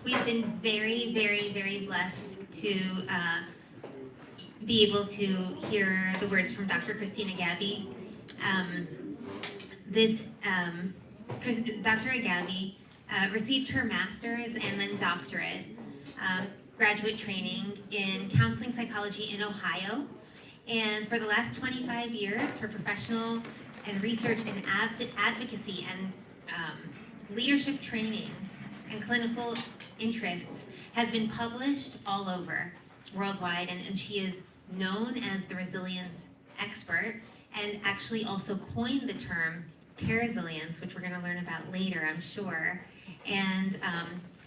We've been very, very, very blessed to be able to hear the words from Dr. Christina Agaibi. Dr. Agaibi received her master's and then doctorate, graduate training in counseling psychology in Ohio. And for the last 25 years, her professional and research in advocacy and leadership training and clinical interests have been published all over worldwide, and she is known as the resilience expert, and actually also coined the term resilience, which we're going to learn about later, I'm sure. And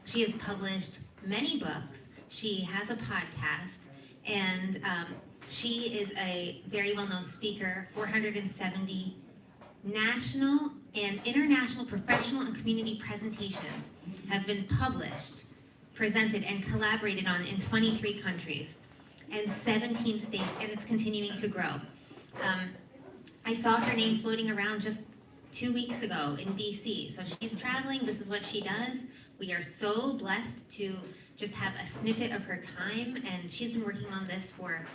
she has published many books. She has a podcast, and she is a very well-known speaker. 470 national and international professional and community presentations have been published, presented, and collaborated on in 23 countries and 17 states, and it's continuing to grow. I saw her name floating around just 2 weeks ago in DC, so she's traveling. This is what she does. We are so blessed to just have a snippet of her time, and she's been working on this for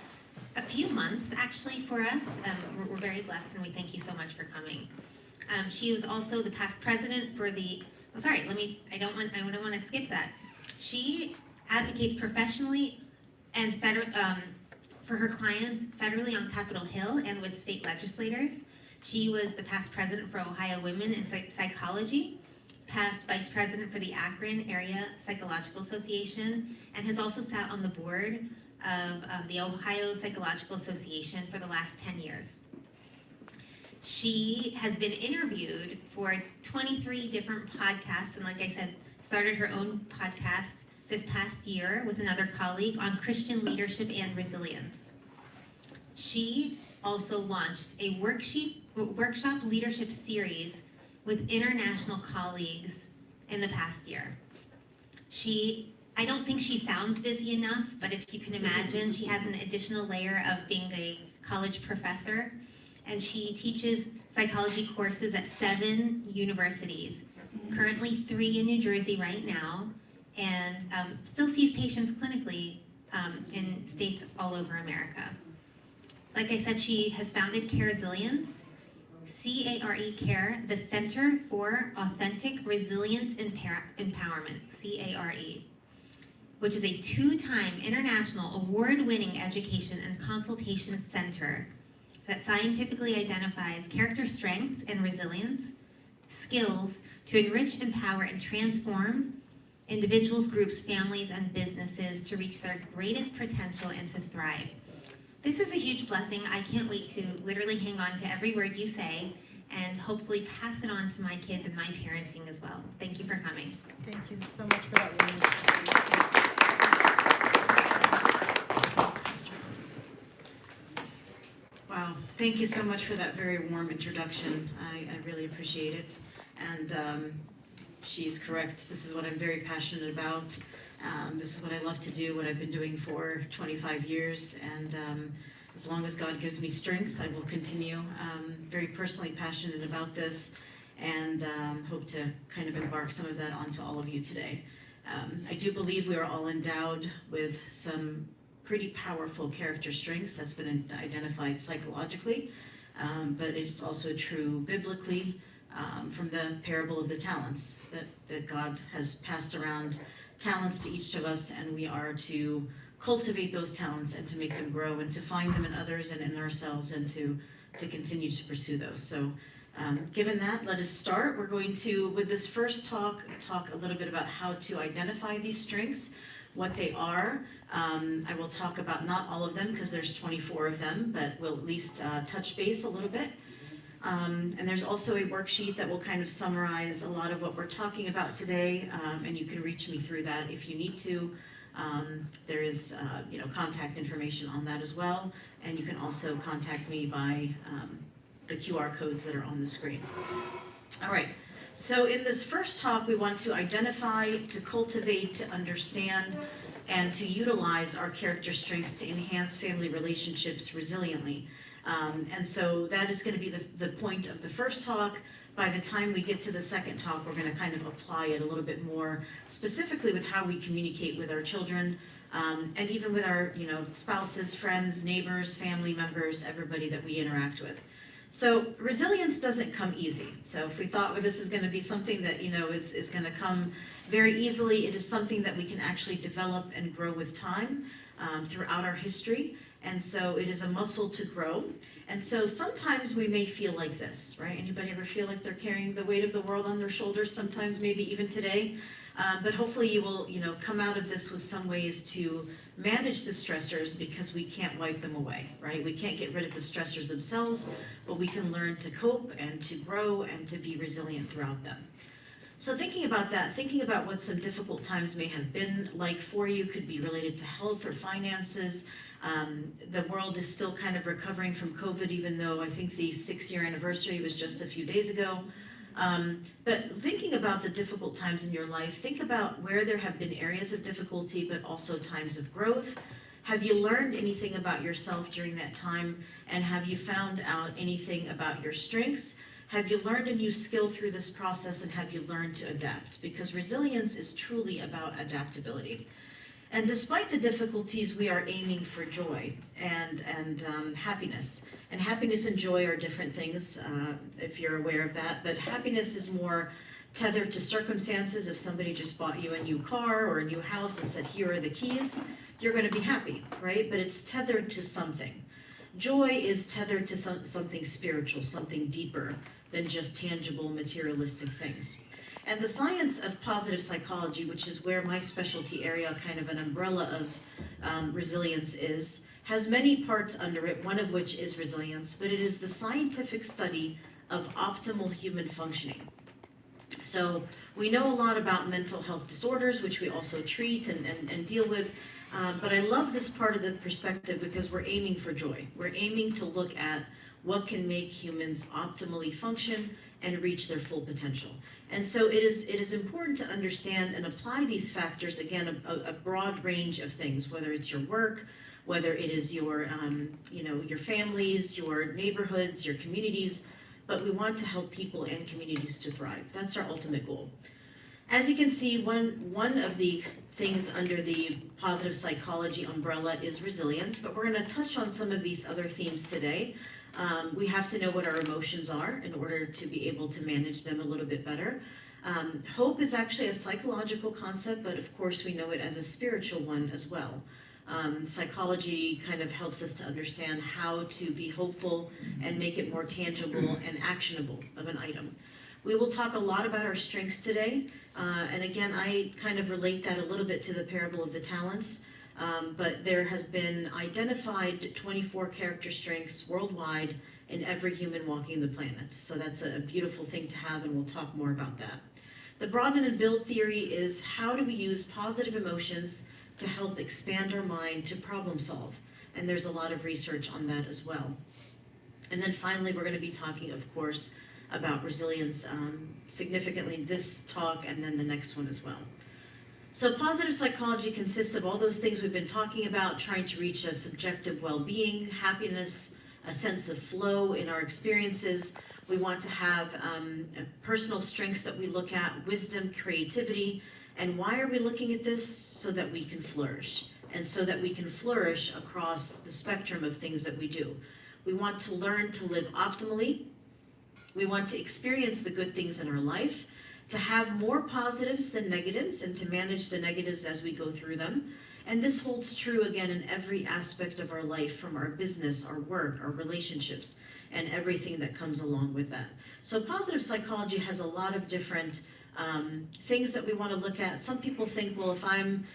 a few months actually for us. We're very blessed, and we thank you so much for coming. She was also the past president for the, I don't want to skip that. She advocates professionally and for her clients federally on Capitol Hill and with state legislators. She was the past president for Ohio Women in Psychology, past vice president for the Akron Area Psychological Association, and has also sat on the board of the Ohio Psychological Association for the last 10 years. She has been interviewed for 23 different podcasts, and like I said, started her own podcast this past year with another colleague on Christian leadership and resilience. She also launched a workshop leadership series with international colleagues in the past year. I don't think she sounds busy enough, but if you can imagine, she has an additional layer of being a college professor, and she teaches psychology courses at 7 universities, currently 3 in New Jersey right now, and still sees patients clinically in states all over America. Like I said, she has founded Resilience, C-A-R-E, CARE, the Center for Authentic Resilience Empowerment, C-A-R-E, which is a 2-time international award-winning education and consultation center that scientifically identifies character strengths and resilience, skills to enrich, empower, and transform individuals, groups, families, and businesses to reach their greatest potential and to thrive. This is a huge blessing. I can't wait to literally hang on to every word you say and hopefully pass it on to my kids and my parenting as well. Thank you for coming. Thank you so much for that, Lynn. Wow, thank you so much for that very warm introduction. I really appreciate it. And she's correct. This is what I'm very passionate about. This is what I love to do, what I've been doing for 25 years. And as long as God gives me strength, I will continue. Very personally passionate about this, and hope to kind of embark some of that onto all of you today. I do believe we are all endowed with some pretty powerful character strengths that's been identified psychologically, but it's also true biblically from the parable of the talents, that God has passed around talents to each of us, and we are to cultivate those talents and to make them grow and to find them in others and in ourselves and to continue to pursue those. So given that, let us start. We're going to, with this first talk a little bit about how to identify these strengths, what they are. I will talk about not all of them because there's 24 of them, but we'll at least touch base a little bit. And there's also a worksheet that will kind of summarize a lot of what we're talking about today, and you can reach me through that if you need to. There is contact information on that as well, and you can also contact me by the QR codes that are on the screen. All right, so in this first talk, we want to identify, to cultivate, to understand, and to utilize our character strengths to enhance family relationships resiliently. And so that is going to be the point of the first talk. by the time we get to the second talk, we're going to kind of apply it a little bit more specifically with how we communicate with our children, and even with our, spouses, friends, neighbors, family members, everybody that we interact with. So resilience doesn't come easy. So if we thought, well, this is going to be something that, is going to come very easily, it is something that we can actually develop and grow with time throughout our history. And so it is a muscle to grow. And so sometimes we may feel like this, right? Anybody ever feel like they're carrying the weight of the world on their shoulders? Sometimes, maybe even today. But hopefully you will, come out of this with some ways to manage the stressors, because we can't wipe them away, right? We can't get rid of the stressors themselves, but we can learn to cope and to grow and to be resilient throughout them. So thinking about that, thinking about what some difficult times may have been like for you, could be related to health or finances. The world is still kind of recovering from COVID, even though I think the 6-year anniversary was just a few days ago. But thinking about the difficult times in your life, think about where there have been areas of difficulty, but also times of growth. Have you learned anything about yourself during that time? And have you found out anything about your strengths? Have you learned a new skill through this process, and have you learned to adapt? Because resilience is truly about adaptability. And despite the difficulties, we are aiming for joy and happiness. And happiness and joy are different things, if you're aware of that. But happiness is more tethered to circumstances. If somebody just bought you a new car or a new house and said, here are the keys, you're going to be happy, right? But it's tethered to something. Joy is tethered to something spiritual, something deeper than just tangible, materialistic things. And the science of positive psychology, which is where my specialty area, kind of an umbrella of resilience is, has many parts under it, one of which is resilience, but it is the scientific study of optimal human functioning. So we know a lot about mental health disorders, which we also treat and deal with, but I love this part of the perspective because we're aiming for joy. We're aiming to look at what can make humans optimally function and reach their full potential. And so it is important to understand and apply these factors, again, a broad range of things, whether it's your work, whether it is your families, your neighborhoods, your communities, but we want to help people and communities to thrive. That's our ultimate goal. As you can see, one of the things under the positive psychology umbrella is resilience, but we're going to touch on some of these other themes today. We have to know what our emotions are in order to be able to manage them a little bit better. Hope is actually a psychological concept, but of course we know it as a spiritual one as well. Psychology kind of helps us to understand how to be hopeful and make it more tangible and actionable of an item. We will talk a lot about our strengths today, and again, I kind of relate that a little bit to the parable of the talents. But there has been identified 24 character strengths worldwide in every human walking the planet. So that's a beautiful thing to have, and we'll talk more about that. The broaden and build theory is how do we use positive emotions to help expand our mind to problem solve? And there's a lot of research on that as well. And then finally, we're going to be talking, of course, about resilience significantly in this talk and then the next one as well. So positive psychology consists of all those things we've been talking about, trying to reach a subjective well-being, happiness, a sense of flow in our experiences. We want to have personal strengths that we look at, wisdom, creativity. And why are we looking at this? So that we can flourish, and so that we can flourish across the spectrum of things that we do. We want to learn to live optimally. We want to experience the good things in our life, to have more positives than negatives, and to manage the negatives as we go through them. And this holds true again in every aspect of our life, from our business, our work, our relationships, and everything that comes along with that. So positive psychology has a lot of different things that we want to look at. Some people think, well, if I'm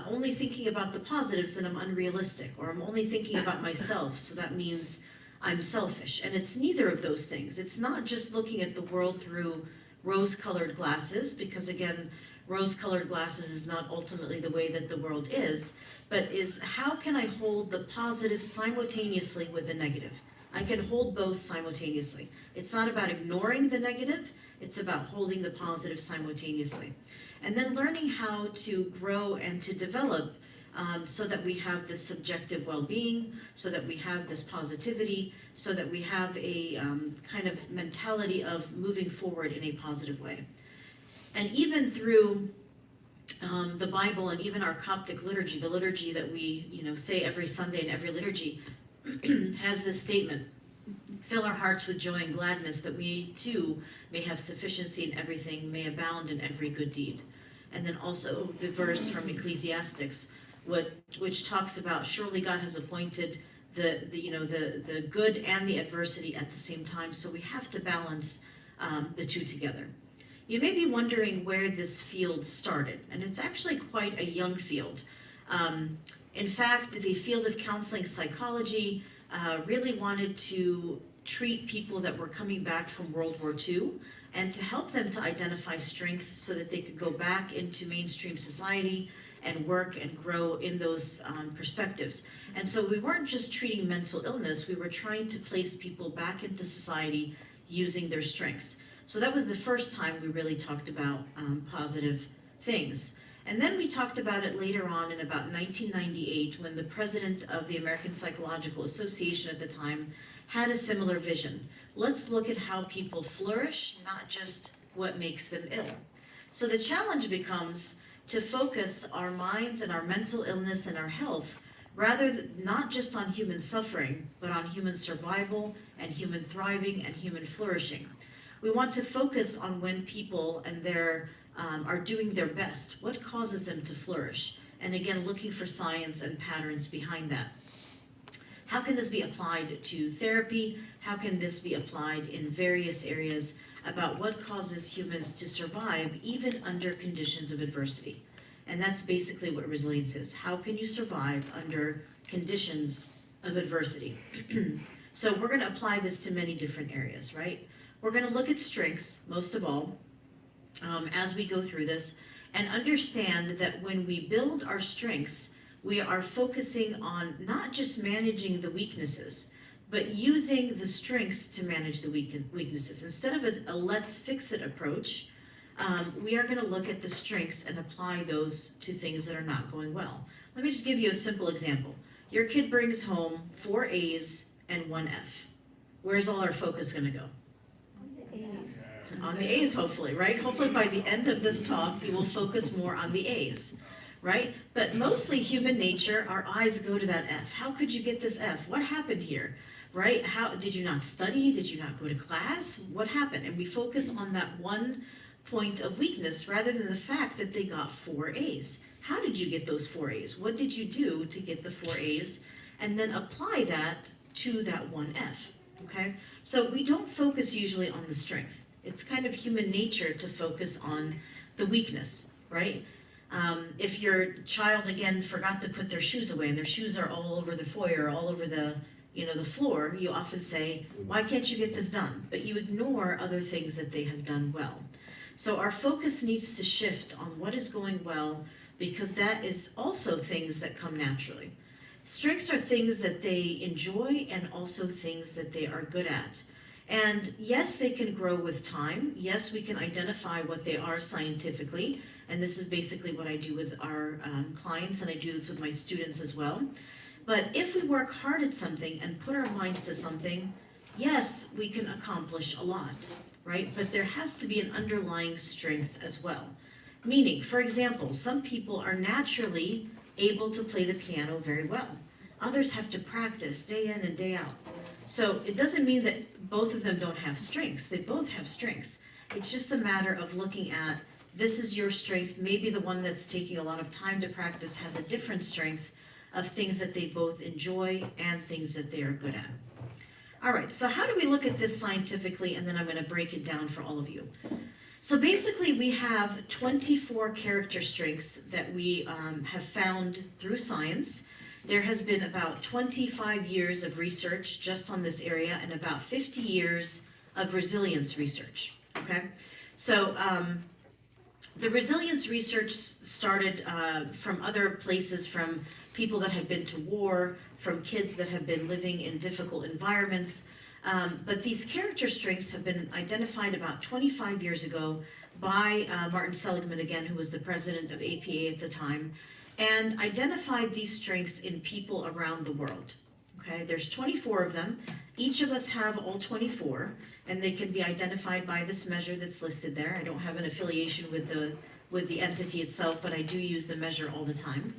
only thinking about the positives, then I'm unrealistic, or I'm only thinking about myself, so that means I'm selfish. And it's neither of those things. It's not just looking at the world through rose-colored glasses, because again, rose-colored glasses is not ultimately the way that the world is, but is how can I hold the positive simultaneously with the negative? I can hold both simultaneously. It's not about ignoring the negative, it's about holding the positive simultaneously. And then learning how to grow and to develop so that we have this subjective well-being, so that we have this positivity, so that we have a kind of mentality of moving forward in a positive way. And even through the Bible and even our Coptic liturgy, the liturgy that we say every Sunday in every liturgy, has this statement: fill our hearts with joy and gladness, that we too may have sufficiency in everything, may abound in every good deed. And then also the verse from Ecclesiastes, which talks about surely God has appointed the good and the adversity at the same time, so we have to balance the two together. You may be wondering where this field started, and it's actually quite a young field. In fact, the field of counseling psychology really wanted to treat people that were coming back from World War II and to help them to identify strengths so that they could go back into mainstream society and work and grow in those perspectives. And so we weren't just treating mental illness, we were trying to place people back into society using their strengths. So that was the first time we really talked about positive things. And then we talked about it later on in about 1998, when the president of the American Psychological Association at the time had a similar vision. Let's look at how people flourish, not just what makes them ill. So the challenge becomes to focus our minds and our mental illness and our health, not just on human suffering, but on human survival and human thriving and human flourishing. We want to focus on when people are doing their best. What causes them to flourish? And again, looking for science and patterns behind that. How can this be applied to therapy? How can this be applied in various areas about what causes humans to survive even under conditions of adversity? And that's basically what resilience is. How can you survive under conditions of adversity? So we're going to apply this to many different areas, right? We're going to look at strengths, most of all, as we go through this, and understand that when we build our strengths, we are focusing on not just managing the weaknesses, but using the strengths to manage the weaknesses. Instead of a let's fix it approach, we are going to look at the strengths and apply those to things that are not going well. Let me just give you a simple example. Your kid brings home 4 A's and 1 F. Where's all our focus going to go? On the A's, hopefully, right? Hopefully by the end of this talk, you will focus more on the A's, right? But mostly human nature, our eyes go to that F. How could you get this F? What happened here, right? How did you not study? Did you not go to class? What happened? And we focus on that one point of weakness rather than the fact that they got 4 A's. How did you get those 4 A's? What did you do to get the 4 A's? And then apply that to that 1 F, okay? So we don't focus usually on the strength. It's kind of human nature to focus on the weakness, right? If your child, again, forgot to put their shoes away and their shoes are all over the foyer, all over the floor, you often say, why can't you get this done? But you ignore other things that they have done well. So our focus needs to shift on what is going well, because that is also things that come naturally. Strengths are things that they enjoy and also things that they are good at. And yes, they can grow with time. Yes, we can identify what they are scientifically. And this is basically what I do with our clients, and I do this with my students as well. But if we work hard at something and put our minds to something, yes, we can accomplish a lot, right? But there has to be an underlying strength as well. Meaning, for example, some people are naturally able to play the piano very well. Others have to practice day in and day out. So it doesn't mean that both of them don't have strengths. They both have strengths. It's just a matter of looking at, this is your strength. Maybe the one that's taking a lot of time to practice has a different strength of things that they both enjoy and things that they are good at. All right, so how do we look at this scientifically? And then I'm going to break it down for all of you. So basically we have 24 character strengths that we have found through science. There has been about 25 years of research just on this area and about 50 years of resilience research, okay? So the resilience research started from other places, from people that had been to war, from kids that have been living in difficult environments. But these character strengths have been identified about 25 years ago by Martin Seligman, again, who was the president of APA at the time. and identified these strengths in people around the world. Okay, there's 24 of them. Each of us have all 24, and they can be identified by this measure that's listed there. I don't have an affiliation with the entity itself, but I do use the measure all the time.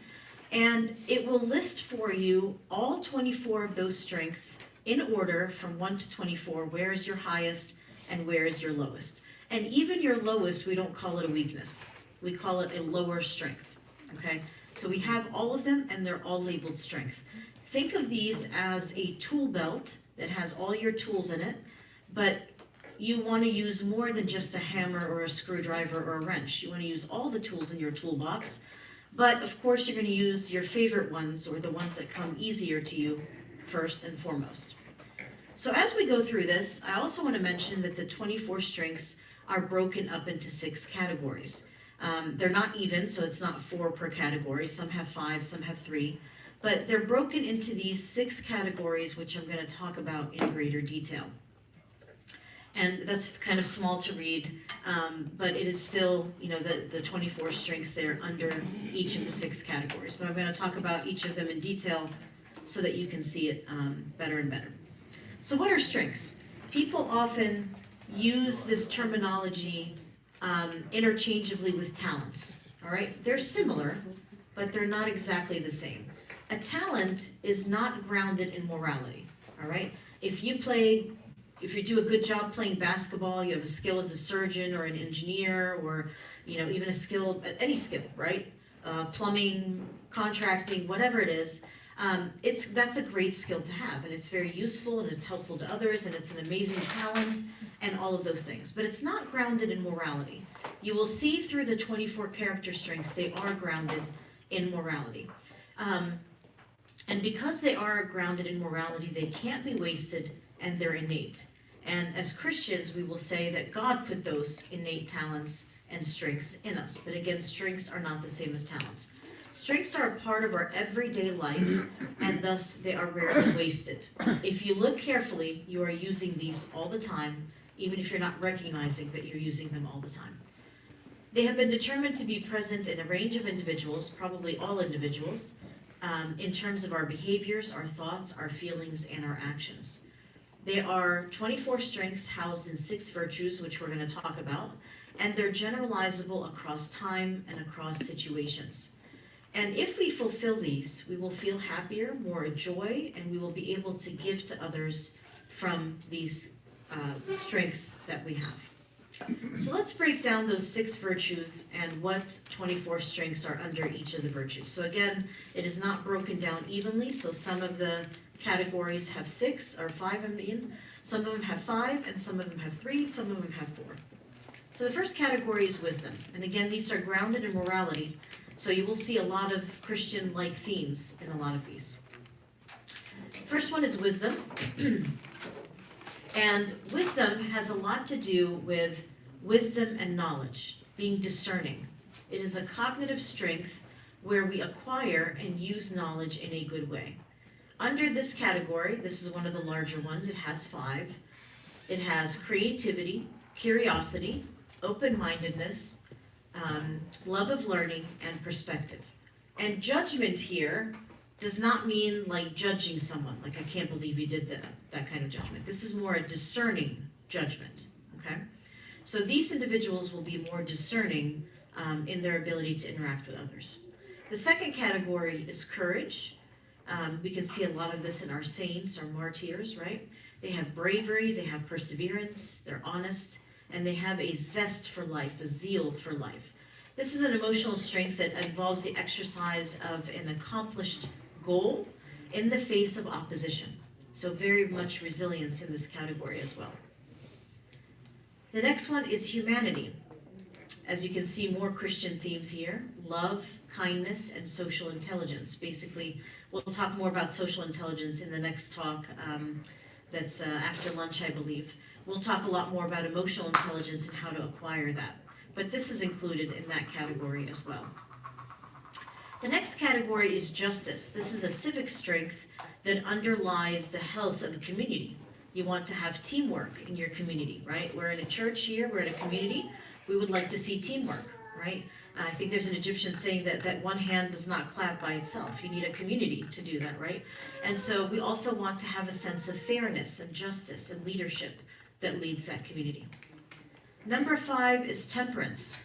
And it will list for you all 24 of those strengths in order from 1 to 24. Where is your highest and where is your lowest? And even your lowest, we don't call it a weakness. We call it a lower strength, okay? So we have all of them and they're all labeled strength. Think of these as a tool belt that has all your tools in it, but you want to use more than just a hammer or a screwdriver or a wrench. You want to use all the tools in your toolbox, but of course you're going to use your favorite ones or the ones that come easier to you first and foremost. So as we go through this, I also want to mention that the 24 strengths are broken up into 6 categories. They're not even, so it's not 4 per category. Some have 5, some have 3. But they're broken into these 6 categories, which I'm going to talk about in greater detail. And that's kind of small to read, but it is still, the 24 strengths there under each of the 6 categories. But I'm going to talk about each of them in detail so that you can see it better and better. So what are strengths? People often use this terminology interchangeably with talents, all right? They're similar, but they're not exactly the same. A talent is not grounded in morality, all right? If you do a good job playing basketball, you have a skill as a surgeon or an engineer or, even a skill, any skill, right? Plumbing, contracting, whatever it is, that's a great skill to have, and it's very useful and it's helpful to others and it's an amazing talent and all of those things. But it's not grounded in morality. You will see through the 24 character strengths, they are grounded in morality. And because they are grounded in morality, they can't be wasted and they're innate. And as Christians, we will say that God put those innate talents and strengths in us. But again, strengths are not the same as talents. Strengths are a part of our everyday life, and thus they are rarely wasted. If you look carefully, you are using these all the time, even if you're not recognizing that you're using them all the time. They have been determined to be present in a range of individuals, probably all individuals, in terms of our behaviors, our thoughts, our feelings, and our actions. They are 24 strengths housed in 6 virtues, which we're going to talk about, and they're generalizable across time and across situations. And if we fulfill these, we will feel happier, more joy, and we will be able to give to others from these strengths that we have. So let's break down those 6 virtues and what 24 strengths are under each of the virtues. So again, it is not broken down evenly, so some of the categories have 6 or 5, some of them have 5, and some of them have 3, some of them have 4. So the first category is wisdom, and again, these are grounded in morality, so you will see a lot of Christian-like themes in a lot of these. First one is wisdom, and wisdom has a lot to do with wisdom and knowledge, being discerning. It is a cognitive strength where we acquire and use knowledge in a good way. Under this category, this is one of the larger ones, it has 5. It has creativity, curiosity, open-mindedness, love of learning, and perspective. And judgment here does not mean like judging someone, like I can't believe you did that kind of judgment. This is more a discerning judgment, okay? So these individuals will be more discerning in their ability to interact with others. The second category is courage. We can see a lot of this in our saints, our martyrs, right? They have bravery, they have perseverance, they're honest, and they have a zest for life, a zeal for life. This is an emotional strength that involves the exercise of an accomplished goal in the face of opposition. So very much resilience in this category as well. The next one is humanity. As you can see, more Christian themes here: love, kindness, and social intelligence. Basically, we'll talk more about social intelligence in the next talk that's after lunch, I believe. We'll talk a lot more about emotional intelligence and how to acquire that. But this is included in that category as well. The next category is justice. This is a civic strength that underlies the health of a community. You want to have teamwork in your community, right? We're in a church here, we're in a community. We would like to see teamwork, right? I think there's an Egyptian saying that one hand does not clap by itself. You need a community to do that, right? And so we also want to have a sense of fairness and justice and leadership that leads that community. Number 5 is temperance.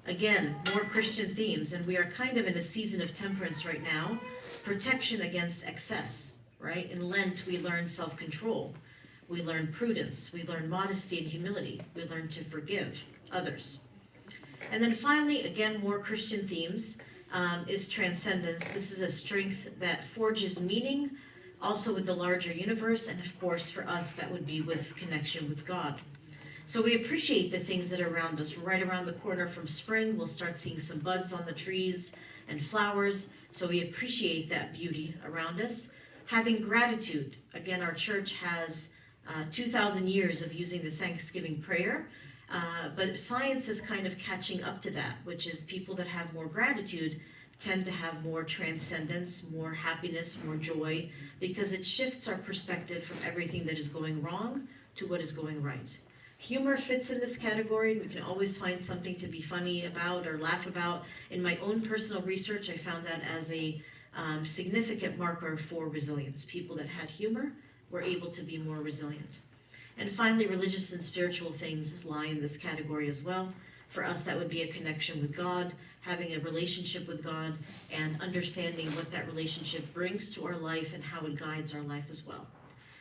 Again, more Christian themes, and we are kind of in a season of temperance right now. Protection against excess, right? In Lent, we learn self-control. We learn prudence. We learn modesty and humility. We learn to forgive others. And then finally, again, more Christian themes, is transcendence. This is a strength that forges meaning, also with the larger universe, and of course, for us, that would be with connection with God. So we appreciate the things that are around us. Right around the corner from spring, we'll start seeing some buds on the trees and flowers. So we appreciate that beauty around us. Having gratitude. Again, our church has 2,000 years of using the Thanksgiving prayer. But science is kind of catching up to that, which is people that have more gratitude tend to have more transcendence, more happiness, more joy, because it shifts our perspective from everything that is going wrong to what is going right. Humor fits in this category, and we can always find something to be funny about or laugh about. In my own personal research, I found that as a significant marker for resilience. People that had humor were able to be more resilient. And finally, religious and spiritual things lie in this category as well. For us, that would be a connection with God, having a relationship with God, and understanding what that relationship brings to our life and how it guides our life as well.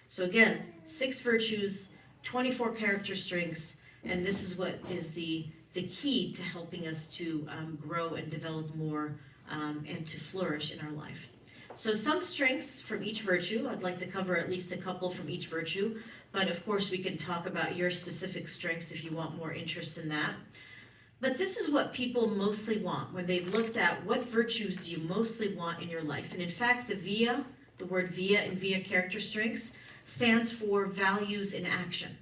So again, 6 virtues, 24 character strengths, and this is what is the key to helping us to grow and develop more and to flourish in our life. So some strengths from each virtue. I'd like to cover at least a couple from each virtue, but of course we can talk about your specific strengths if you want more interest in that. But this is what people mostly want when they've looked at what virtues do you mostly want in your life. And in fact, the word via in via character strengths stands for values in action.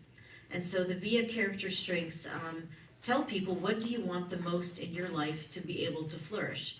And so the via character strengths tell people, what do you want the most in your life to be able to flourish?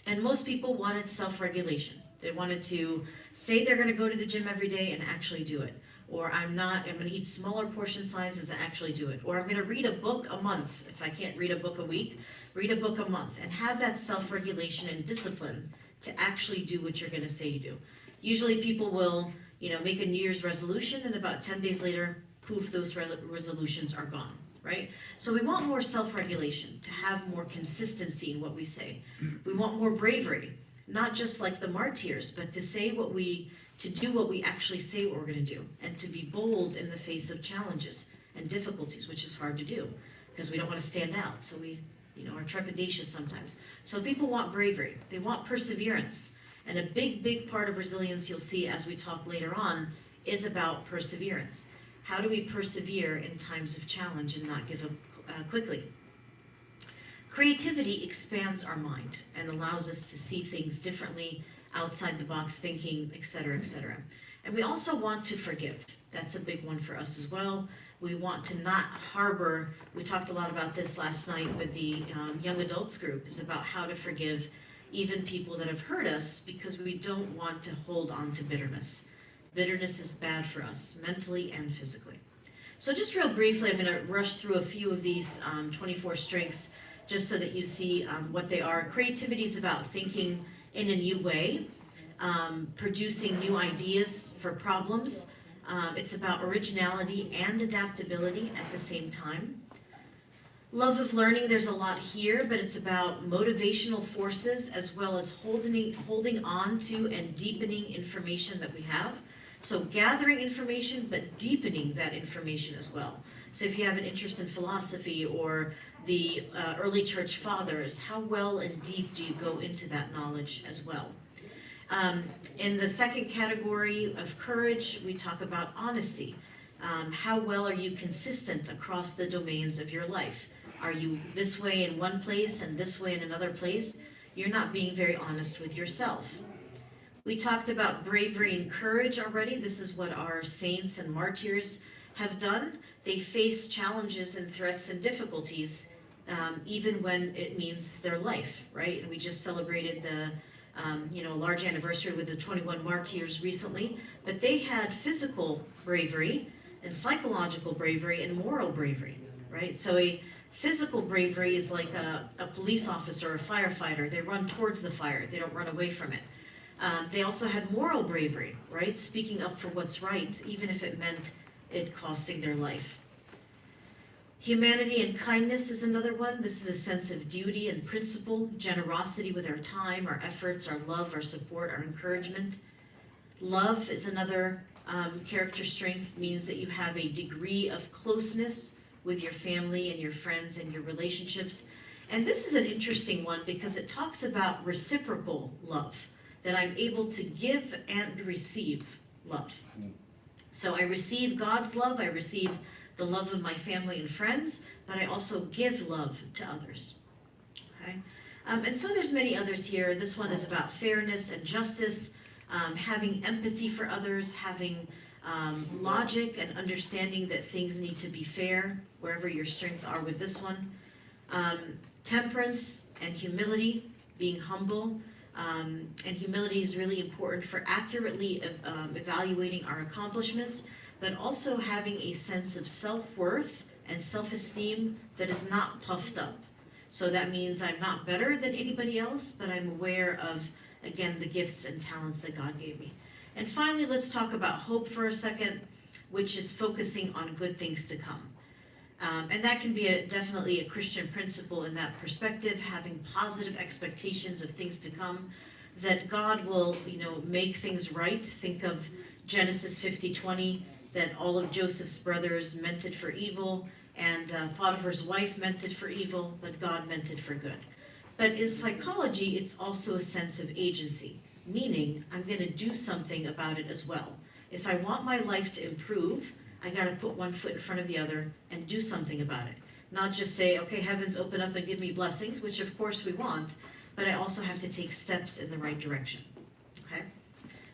And most people wanted self-regulation. They wanted to say they're going to go to the gym every day and actually do it. Or I'm going to eat smaller portion sizes and actually do it. Or I'm going to read a book a month. If I can't read a book a week, read a book a month. And have that self-regulation and discipline to actually do what you're going to say you do. Usually people will, make a New Year's resolution, and about 10 days later, poof, those resolutions are gone, right? So we want more self-regulation, to have more consistency in what we say. We want more bravery, not just like the martyrs, but to do what we actually say what we're going to do, and to be bold in the face of challenges and difficulties, which is hard to do because we don't want to stand out. So we, are trepidatious sometimes. So people want bravery. They want perseverance. And a big part of resilience, you'll see as we talk later on, is about perseverance. How do we persevere in times of challenge and not give up quickly? Creativity expands our mind and allows us to see things differently, outside the box thinking, etc., etc. And we also want to forgive. That's a big one for us as well. We want to not harbor. We talked a lot about this last night with the young adults group, is about how to forgive even people that have hurt us, because we don't want to hold on to bitterness. Bitterness is bad for us, mentally and physically. So just real briefly, I'm going to rush through a few of these 24 strengths, just so that you see what they are. Creativity is about thinking in a new way, producing new ideas for problems. It's about originality and adaptability at the same time. Love of learning, there's a lot here, but it's about motivational forces as well as holding on to and deepening information that we have. So gathering information, but deepening that information as well. So if you have an interest in philosophy or the early church fathers, how well and deep do you go into that knowledge as well? In the second category of courage, we talk about honesty. How well are you consistent across the domains of your life? Are you this way in one place and this way in another place? You're not being very honest with yourself. We talked about bravery and courage already. This is what our saints and martyrs have done. They face challenges and threats and difficulties, even when it means their life, right? And we just celebrated the large anniversary with the 21 martyrs recently, but they had physical bravery and psychological bravery and moral bravery, right? So Physical bravery is like a police officer or a firefighter. They run towards the fire, they don't run away from it. They also had moral bravery, right? Speaking up for what's right, even if it meant it costing their life. Humanity and kindness is another one. This is a sense of duty and principle, generosity with our time, our efforts, our love, our support, our encouragement. Love is another character strength, means that you have a degree of closeness with your family and your friends and your relationships. And this is an interesting one because it talks about reciprocal love, that I'm able to give and receive love. So I receive God's love, I receive the love of my family and friends, but I also give love to others. Okay? And so there's many others here. This one is about fairness and justice, having empathy for others, having logic and understanding that things need to be fair, wherever your strengths are with this one. Temperance and humility, being humble. And humility is really important for accurately evaluating our accomplishments, but also having a sense of self-worth and self-esteem that is not puffed up. So that means I'm not better than anybody else, but I'm aware of, again, the gifts and talents that God gave me. And finally, let's talk about hope for a second, which is focusing on good things to come. And that can be definitely a Christian principle in that perspective, having positive expectations of things to come, that God will, make things right. Think of Genesis 50:20, that all of Joseph's brothers meant it for evil, and Potiphar's wife meant it for evil, but God meant it for good. But in psychology, it's also a sense of agency, meaning I'm going to do something about it as well. If I want my life to improve, I got to put one foot in front of the other and do something about it. Not just say, okay, heavens open up and give me blessings, which of course we want, but I also have to take steps in the right direction. Okay?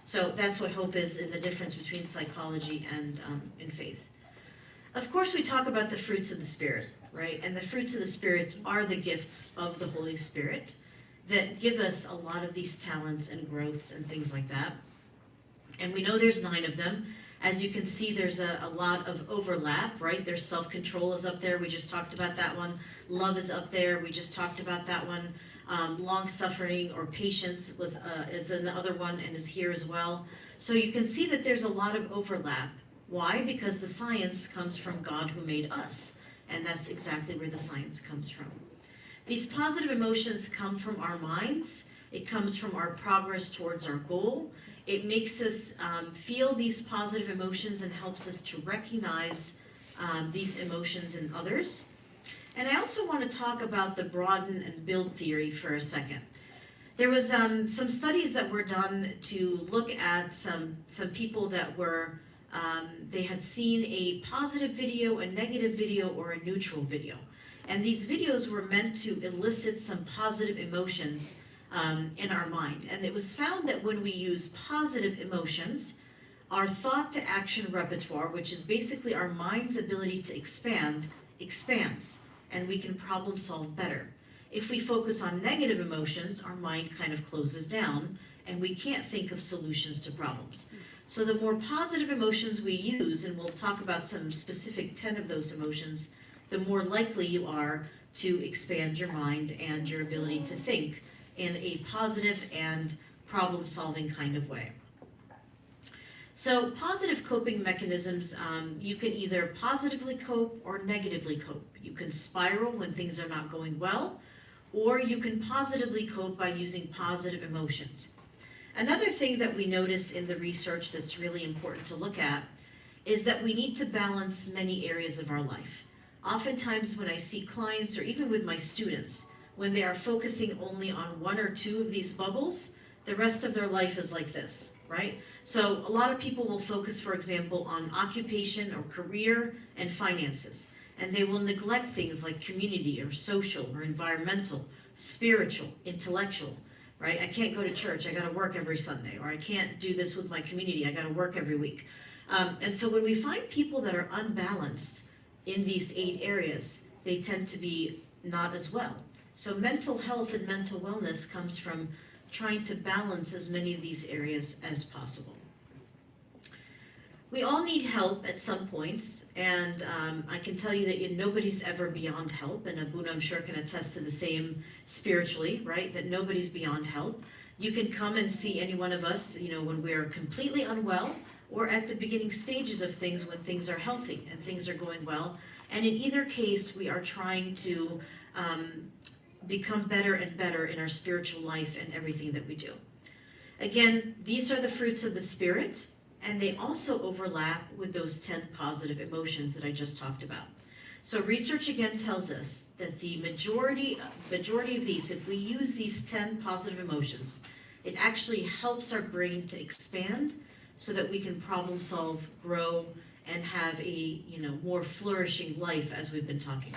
So that's what hope is, in the difference between psychology and in faith. Of course, we talk about the fruits of the Spirit, right? And the fruits of the Spirit are the gifts of the Holy Spirit that give us a lot of these talents and growths and things like that. And we know there's 9 of them. As you can see, there's a lot of overlap, right? There's self-control is up there. We just talked about that one. Love is up there. We just talked about that one. Long-suffering or patience is another one and is here as well. So you can see that there's a lot of overlap. Why? Because the science comes from God who made us. And that's exactly where the science comes from. These positive emotions come from our minds. It comes from our progress towards our goal. It makes us feel these positive emotions and helps us to recognize these emotions in others. And I also want to talk about the broaden and build theory for a second. There was some studies that were done to look at some people that were, they had seen a positive video, a negative video, or a neutral video. And these videos were meant to elicit some positive emotions in our mind. And it was found that when we use positive emotions, our thought to action repertoire, which is basically our mind's ability to expand, expands, and we can problem solve better. If we focus on negative emotions, our mind kind of closes down and we can't think of solutions to problems. So the more positive emotions we use, and we'll talk about some specific 10 of those emotions, the more likely you are to expand your mind and your ability to think in a positive and problem-solving kind of way. So positive coping mechanisms, you can either positively cope or negatively cope. You can spiral when things are not going well, or you can positively cope by using positive emotions. Another thing that we notice in the research that's really important to look at is that we need to balance many areas of our life. Oftentimes when I see clients, or even with my students, when they are focusing only on 1 or 2 of these bubbles, the rest of their life is like this, right? So a lot of people will focus, for example, on occupation or career and finances, and they will neglect things like community or social or environmental, spiritual, intellectual, right? I can't go to church, I gotta work every Sunday, or I can't do this with my community, I gotta work every week. And so when we find people that are unbalanced in these 8 areas, they tend to be not as well. So mental health and mental wellness comes from trying to balance as many of these areas as possible. We all need help at some points, and I can tell you that nobody's ever beyond help, and Abuna, I'm sure, can attest to the same spiritually, right? That nobody's beyond help. You can come and see any one of us, when we're completely unwell, or at the beginning stages of things when things are healthy and things are going well. And in either case, we are trying to become better and better in our spiritual life and everything that we do. Again, these are the fruits of the Spirit, and they also overlap with those 10 positive emotions that I just talked about. So research again tells us that the majority of these, if we use these 10 positive emotions, it actually helps our brain to expand so that we can problem solve, grow, and have a more flourishing life, as we've been talking.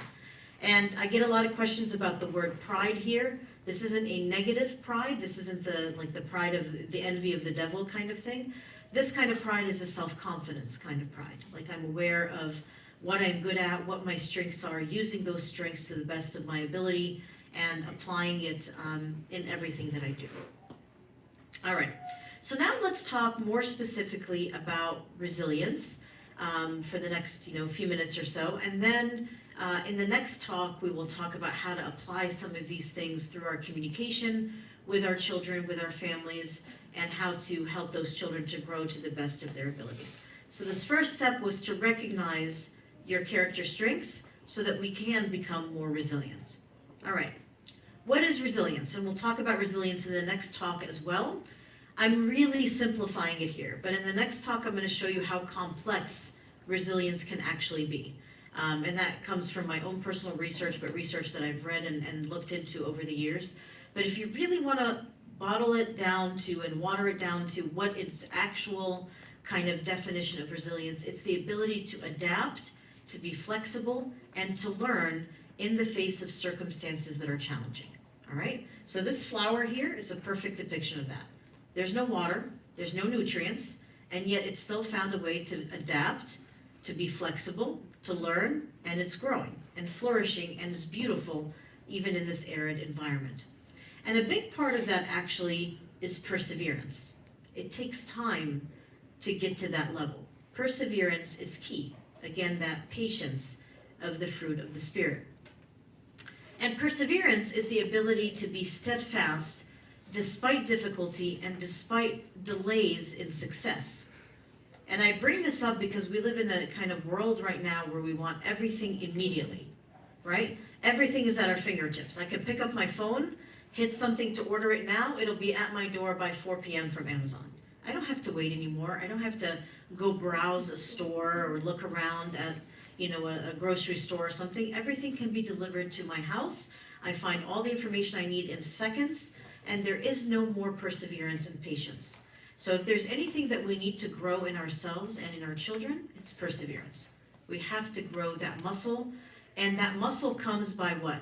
And I get a lot of questions about the word pride here. This isn't a negative pride. This isn't the pride of the envy of the devil kind of thing. This kind of pride is a self-confidence kind of pride. Like, I'm aware of what I'm good at, what my strengths are, using those strengths to the best of my ability, and applying it in everything that I do. All right, so now let's talk more specifically about resilience for the next few minutes or so. And then in the next talk, we will talk about how to apply some of these things through our communication with our children, with our families, and how to help those children to grow to the best of their abilities. So this first step was to recognize your character strengths so that we can become more resilient. All right, what is resilience? And we'll talk about resilience in the next talk as well. I'm really simplifying it here, but in the next talk I'm going to show you how complex resilience can actually be. And that comes from my own personal research, but research that I've read and looked into over the years. But if you really want to bottle it down to and water it down to what its actual kind of definition of resilience, it's the ability to adapt, to be flexible, and to learn in the face of circumstances that are challenging. All right? So this flower here is a perfect depiction of that. There's no water, there's no nutrients, and yet it's still found a way to adapt, to be flexible, to learn, and it's growing and flourishing and is beautiful even in this arid environment. And a big part of that actually is perseverance. It takes time to get to that level. Perseverance is key. Again, that patience of the fruit of the Spirit. And perseverance is the ability to be steadfast despite difficulty and despite delays in success. And I bring this up because we live in a kind of world right now where we want everything immediately, right? Everything is at our fingertips. I can pick up my phone, hit something to order it now, it'll be at my door by 4 p.m. from Amazon. I don't have to wait anymore. I don't have to go browse a store or look around at, a grocery store or something. Everything can be delivered to my house. I find all the information I need in seconds, and there is no more perseverance and patience. So if there's anything that we need to grow in ourselves and in our children, it's perseverance. We have to grow that muscle, and that muscle comes by what?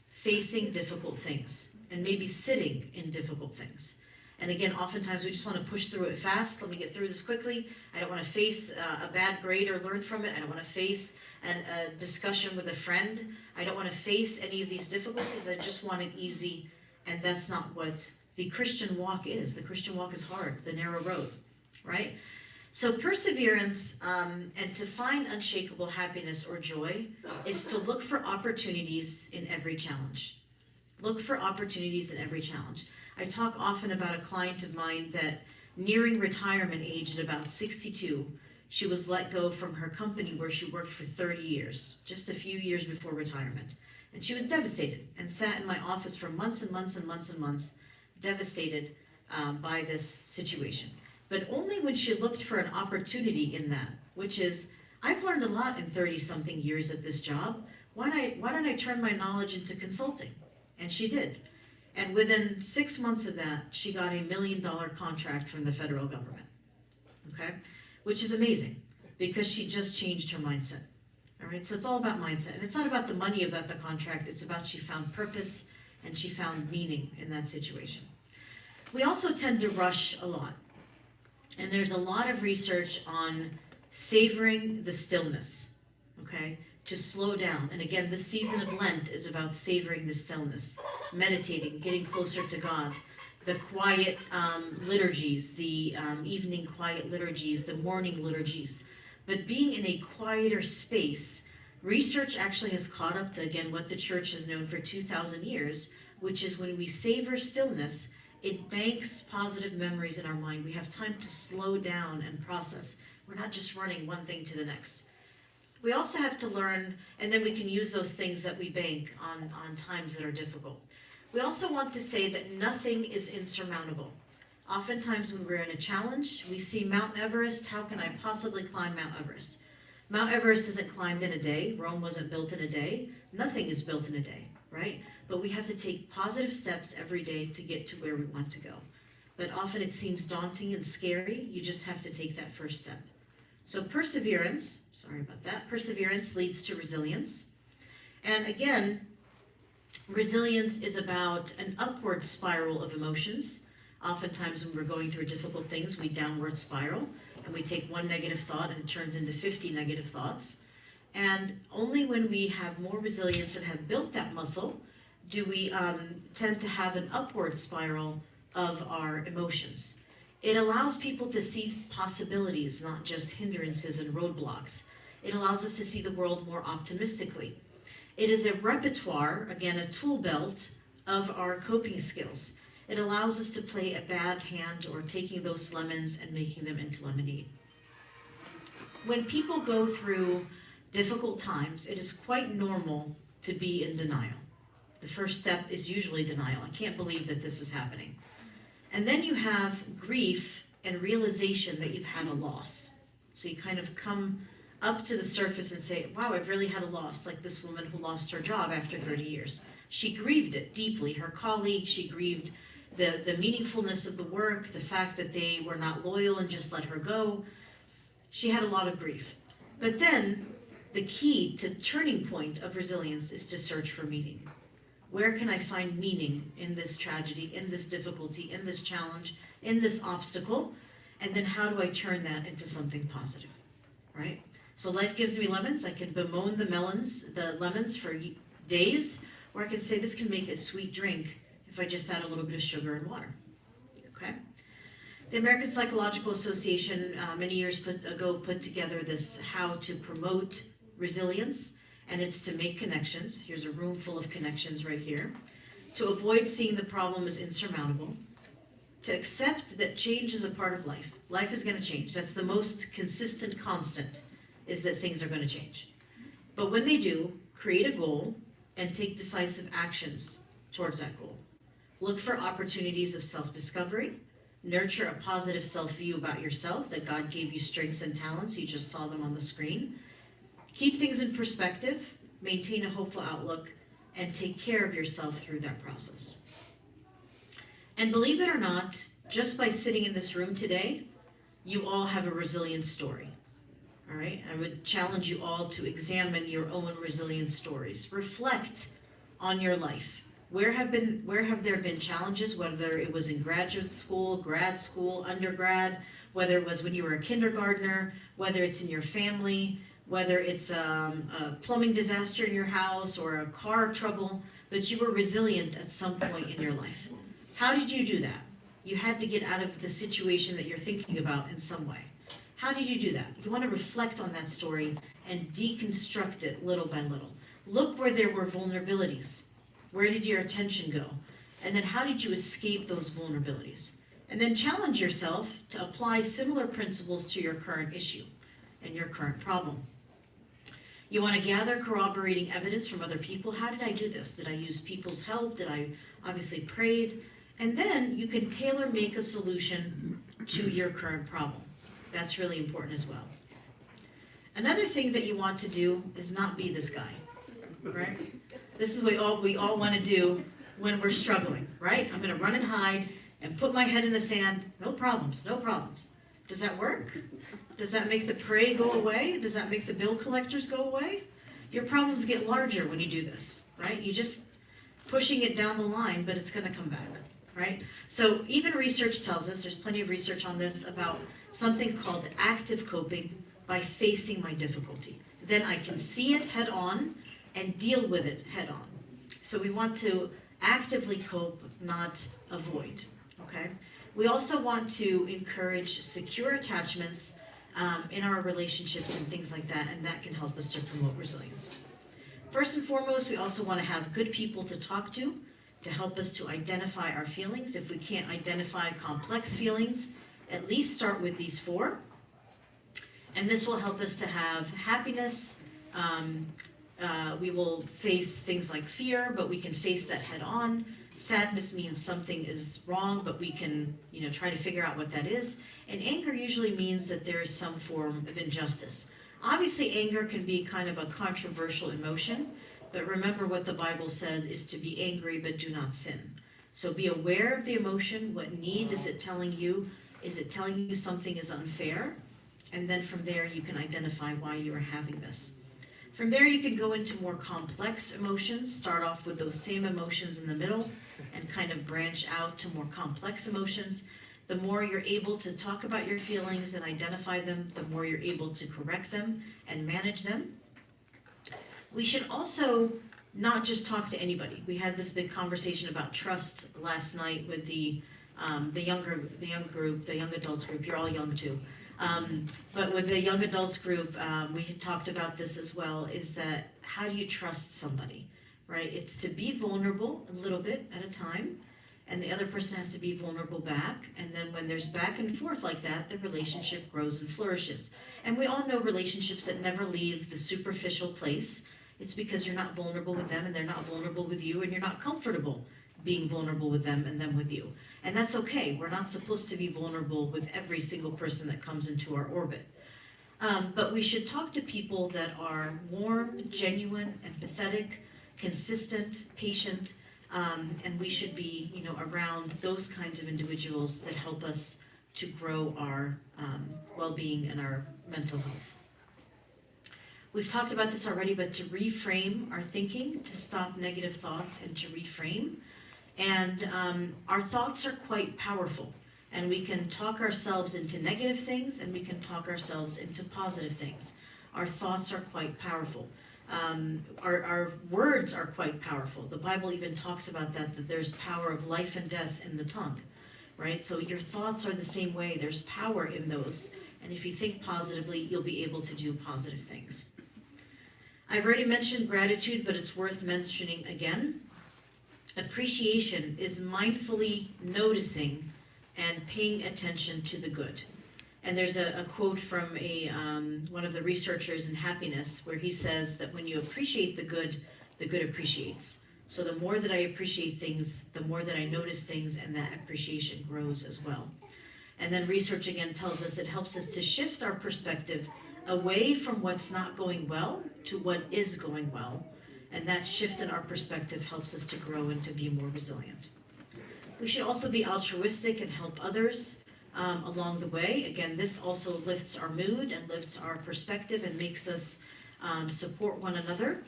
Facing difficult things, and maybe sitting in difficult things. And again, oftentimes we just want to push through it fast. Let me get through this quickly. I don't want to face a bad grade or learn from it. I don't want to face a discussion with a friend. I don't want to face any of these difficulties. I just want it easy, and that's not what the Christian walk is. The Christian walk is hard, the narrow road, right? So perseverance and to find unshakable happiness or joy is to look for opportunities in every challenge. Look for opportunities in every challenge. I talk often about a client of mine that nearing retirement age at about 62, she was let go from her company where she worked for 30 years, just a few years before retirement. And she was devastated and sat in my office for months and months and months and months, devastated by this situation. But only when she looked for an opportunity in that, which is, I've learned a lot in 30-something years at this job. Why don't I turn my knowledge into consulting? And she did. And within 6 months of that, she got $1 million contract from the federal government, okay? Which is amazing, because she just changed her mindset, all right? So it's all about mindset. And it's not about the money about the contract, it's about she found purpose and she found meaning in that situation. We also tend to rush a lot. And there's a lot of research on savoring the stillness, okay? To slow down. And again, this season of Lent is about savoring the stillness, meditating, getting closer to God, the quiet liturgies, the evening quiet liturgies, the morning liturgies. But being in a quieter space, research actually has caught up to, again, what the church has known for 2,000 years, which is when we savor stillness, it banks positive memories in our mind. We have time to slow down and process. We're not just running one thing to the next. We also have to learn, and then we can use those things that we bank on times that are difficult. We also want to say that nothing is insurmountable. Oftentimes when we're in a challenge, we see Mount Everest. How can I possibly climb Mount Everest? Mount Everest isn't climbed in a day. Rome wasn't built in a day. Nothing is built in a day, right? But we have to take positive steps every day to get to where we want to go. But often it seems daunting and scary. You just have to take that first step. So perseverance leads to resilience. And again, resilience is about an upward spiral of emotions. Oftentimes when we're going through difficult things, we downward spiral, and we take one negative thought and it turns into 50 negative thoughts. And only when we have more resilience and have built that muscle do we tend to have an upward spiral of our emotions. It allows people to see possibilities, not just hindrances and roadblocks. It allows us to see the world more optimistically. It is a repertoire, again, a tool belt of our coping skills. It allows us to play a bad hand or taking those lemons and making them into lemonade. When people go through difficult times, it is quite normal to be in denial. The first step is usually denial. I can't believe that this is happening. And then you have grief and realization that you've had a loss. So you kind of come up to the surface and say, wow, I've really had a loss, like this woman who lost her job after 30 years. She grieved it deeply. Her colleagues, she grieved the meaningfulness of the work, the fact that they were not loyal and just let her go. She had a lot of grief. But then the key to turning point of resilience is to search for meaning. Where can I find meaning in this tragedy, in this difficulty, in this challenge, in this obstacle? And then how do I turn that into something positive, right? So life gives me lemons. I can bemoan the lemons for days, or I can say this can make a sweet drink if I just add a little bit of sugar and water, okay? The American Psychological Association many years ago put together this how to promote resilience, and it's to make connections. Here's a room full of connections right here. To avoid seeing the problem as insurmountable. To accept that change is a part of life. Life is going to change. That's the most consistent constant, is that things are going to change. But when they do, create a goal and take decisive actions towards that goal. Look for opportunities of self-discovery. Nurture a positive self-view about yourself, that God gave you strengths and talents. You just saw them on the screen. Keep things in perspective, maintain a hopeful outlook, and take care of yourself through that process. And believe it or not, just by sitting in this room today, you all have a resilient story. All right? I would challenge you all to examine your own resilient stories. Reflect on your life. Where have there been challenges, whether it was in graduate school, grad school, undergrad, whether it was when you were a kindergartner, whether it's in your family, whether it's a plumbing disaster in your house or a car trouble, but you were resilient at some point in your life. How did you do that? You had to get out of the situation that you're thinking about in some way. How did you do that? You want to reflect on that story and deconstruct it little by little. Look where there were vulnerabilities. Where did your attention go? And then how did you escape those vulnerabilities? And then challenge yourself to apply similar principles to your current issue and your current problem. You want to gather corroborating evidence from other people. How did I do this? Did I use people's help? Did I obviously prayed? And then you can tailor make a solution to your current problem. That's really important as well. Another thing that you want to do is not be this guy, right? This is what we all want to do when we're struggling, right? I'm going to run and hide and put my head in the sand. No problems, no problems. Does that work? Does that make the prey go away? Does that make the bill collectors go away? Your problems get larger when you do this, right? You just pushing it down the line, but it's going to come back, right? So even research tells us, there's plenty of research on this, about something called active coping by facing my difficulty. Then I can see it head on and deal with it head on. So we want to actively cope, not avoid. okay? We also want to encourage secure attachments in our relationships and things like that, and that can help us to promote resilience. First and foremost, we also want to have good people to talk to help us to identify our feelings. If we can't identify complex feelings, at least start with these 4. And this will help us to have happiness. We will face things like fear, but we can face that head on. Sadness means something is wrong, but we can, try to figure out what that is. And anger usually means that there is some form of injustice. Obviously, anger can be kind of a controversial emotion, but remember what the Bible said is to be angry, but do not sin. So be aware of the emotion. What need is it telling you? Is it telling you something is unfair? And then from there, you can identify why you are having this. From there, you can go into more complex emotions, start off with those same emotions in the middle, and kind of branch out to more complex emotions. The more you're able to talk about your feelings and identify them, the more you're able to correct them and manage them. We should also not just talk to anybody. We had this big conversation about trust last night with the young group, the young adults group. You're all young too. But with the young adults group, we had talked about this as well, is that how do you trust somebody, right? It's to be vulnerable a little bit at a time, and the other person has to be vulnerable back, and then when there's back and forth like that, the relationship grows and flourishes. And we all know relationships that never leave the superficial place. It's because you're not vulnerable with them, and they're not vulnerable with you, and you're not comfortable being vulnerable with them and them with you. And that's okay. We're not supposed to be vulnerable with every single person that comes into our orbit. But we should talk to people that are warm, genuine, empathetic, consistent, patient, and we should be, around those kinds of individuals that help us to grow our well-being and our mental health. We've talked about this already, but to reframe our thinking, to stop negative thoughts and to reframe. And our thoughts are quite powerful, and we can talk ourselves into negative things, and we can talk ourselves into positive things. Our thoughts are quite powerful. Our words are quite powerful. The Bible even talks about that there's power of life and death in the tongue, right? So your thoughts are the same way. There's power in those, and if you think positively, you'll be able to do positive things. I've already mentioned gratitude, but it's worth mentioning again. Appreciation is mindfully noticing and paying attention to the good. And there's a quote from one of the researchers in happiness where he says that when you appreciate the good appreciates. So the more that I appreciate things, the more that I notice things, and that appreciation grows as well. And then research again tells us it helps us to shift our perspective away from what's not going well to what is going well. And that shift in our perspective helps us to grow and to be more resilient. We should also be altruistic and help others along the way. Again, this also lifts our mood and lifts our perspective and makes us support one another.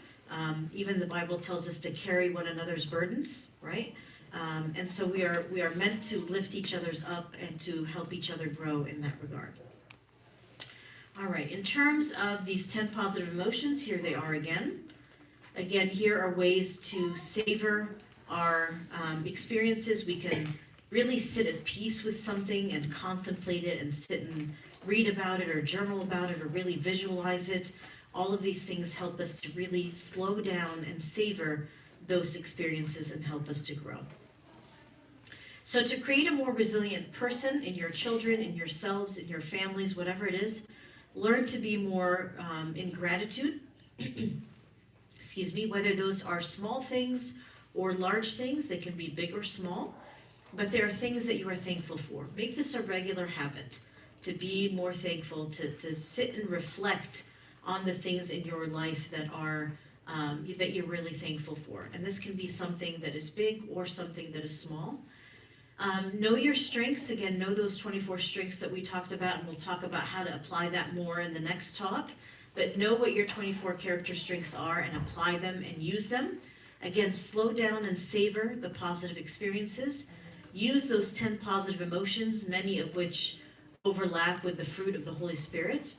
Even the Bible tells us to carry one another's burdens, right? And so we are meant to lift each other's up and to help each other grow in that regard. All right, in terms of these 10 positive emotions, here they are again. Again, here are ways to savor our experiences. We can really sit at peace with something and contemplate it and sit and read about it or journal about it or really visualize it. All of these things help us to really slow down and savor those experiences and help us to grow. So to create a more resilient person in your children, in yourselves, in your families, whatever it is, learn to be more in gratitude. Excuse me, whether those are small things or large things, they can be big or small, but there are things that you are thankful for. Make this a regular habit to be more thankful, to sit and reflect on the things in your life that are that you're really thankful for. And this can be something that is big or something that is small. Know your strengths. Again, know those 24 strengths that we talked about, and we'll talk about how to apply that more in the next talk. But know what your 24 character strengths are and apply them and use them. Again, slow down and savor the positive experiences. Use those 10 positive emotions, many of which overlap with the fruit of the Holy Spirit.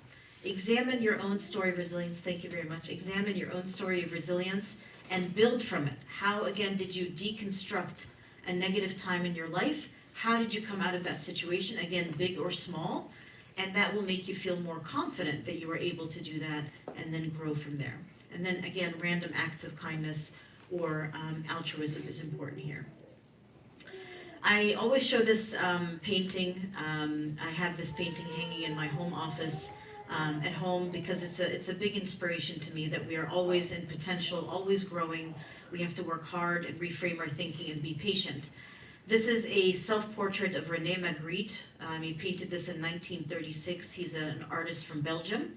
Examine your own story of resilience. Thank you very much. Examine your own story of resilience and build from it. How, again, did you deconstruct a negative time in your life? how did you come out of that situation, again, big or small, and that will make you feel more confident that you were able to do that and then grow from there. And then again, random acts of kindness or altruism is important here. I always show this painting. I have this painting hanging in my home office at home because it's a big inspiration to me that we are always in potential, always growing. We have to work hard and reframe our thinking and be patient. This is a self-portrait of René Magritte. He painted this in 1936. He's an artist from Belgium.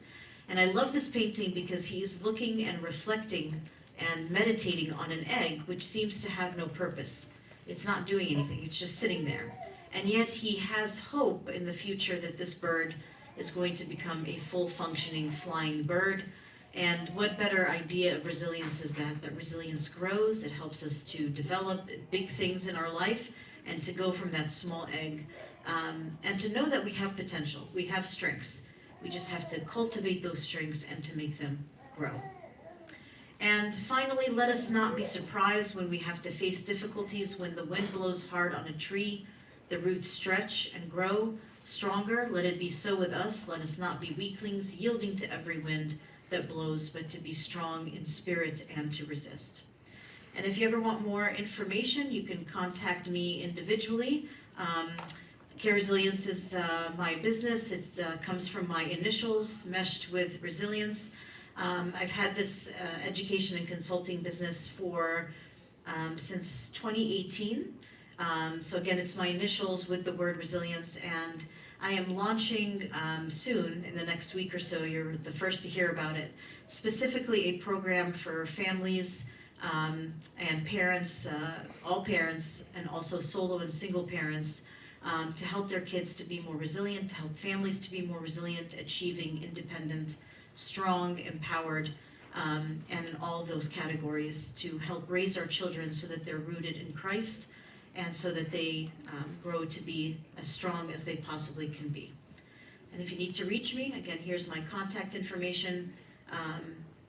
And I love this painting because he's looking and reflecting and meditating on an egg which seems to have no purpose. It's not doing anything, it's just sitting there. And yet he has hope in the future that this bird is going to become a full functioning flying bird. And what better idea of resilience is that resilience grows, it helps us to develop big things in our life and to go from that small egg and to know that we have potential, we have strengths. We just have to cultivate those strengths and to make them grow. And finally, let us not be surprised when we have to face difficulties. When the wind blows hard on a tree, the roots stretch and grow stronger. Let it be so with us. Let us not be weaklings, yielding to every wind that blows, but to be strong in spirit and to resist. And if you ever want more information, you can contact me individually. Care Resilience is my business. It comes from my initials meshed with resilience. I've had this education and consulting business for since 2018. So again, it's my initials with the word resilience, and I am launching soon, in the next week or so, you're the first to hear about it, specifically a program for families and parents, all parents, and also solo and single parents, to help their kids to be more resilient, to help families to be more resilient, achieving independent, strong, empowered, and in all of those categories to help raise our children so that they're rooted in Christ and so that they grow to be as strong as they possibly can be. And if you need to reach me, again, here's my contact information.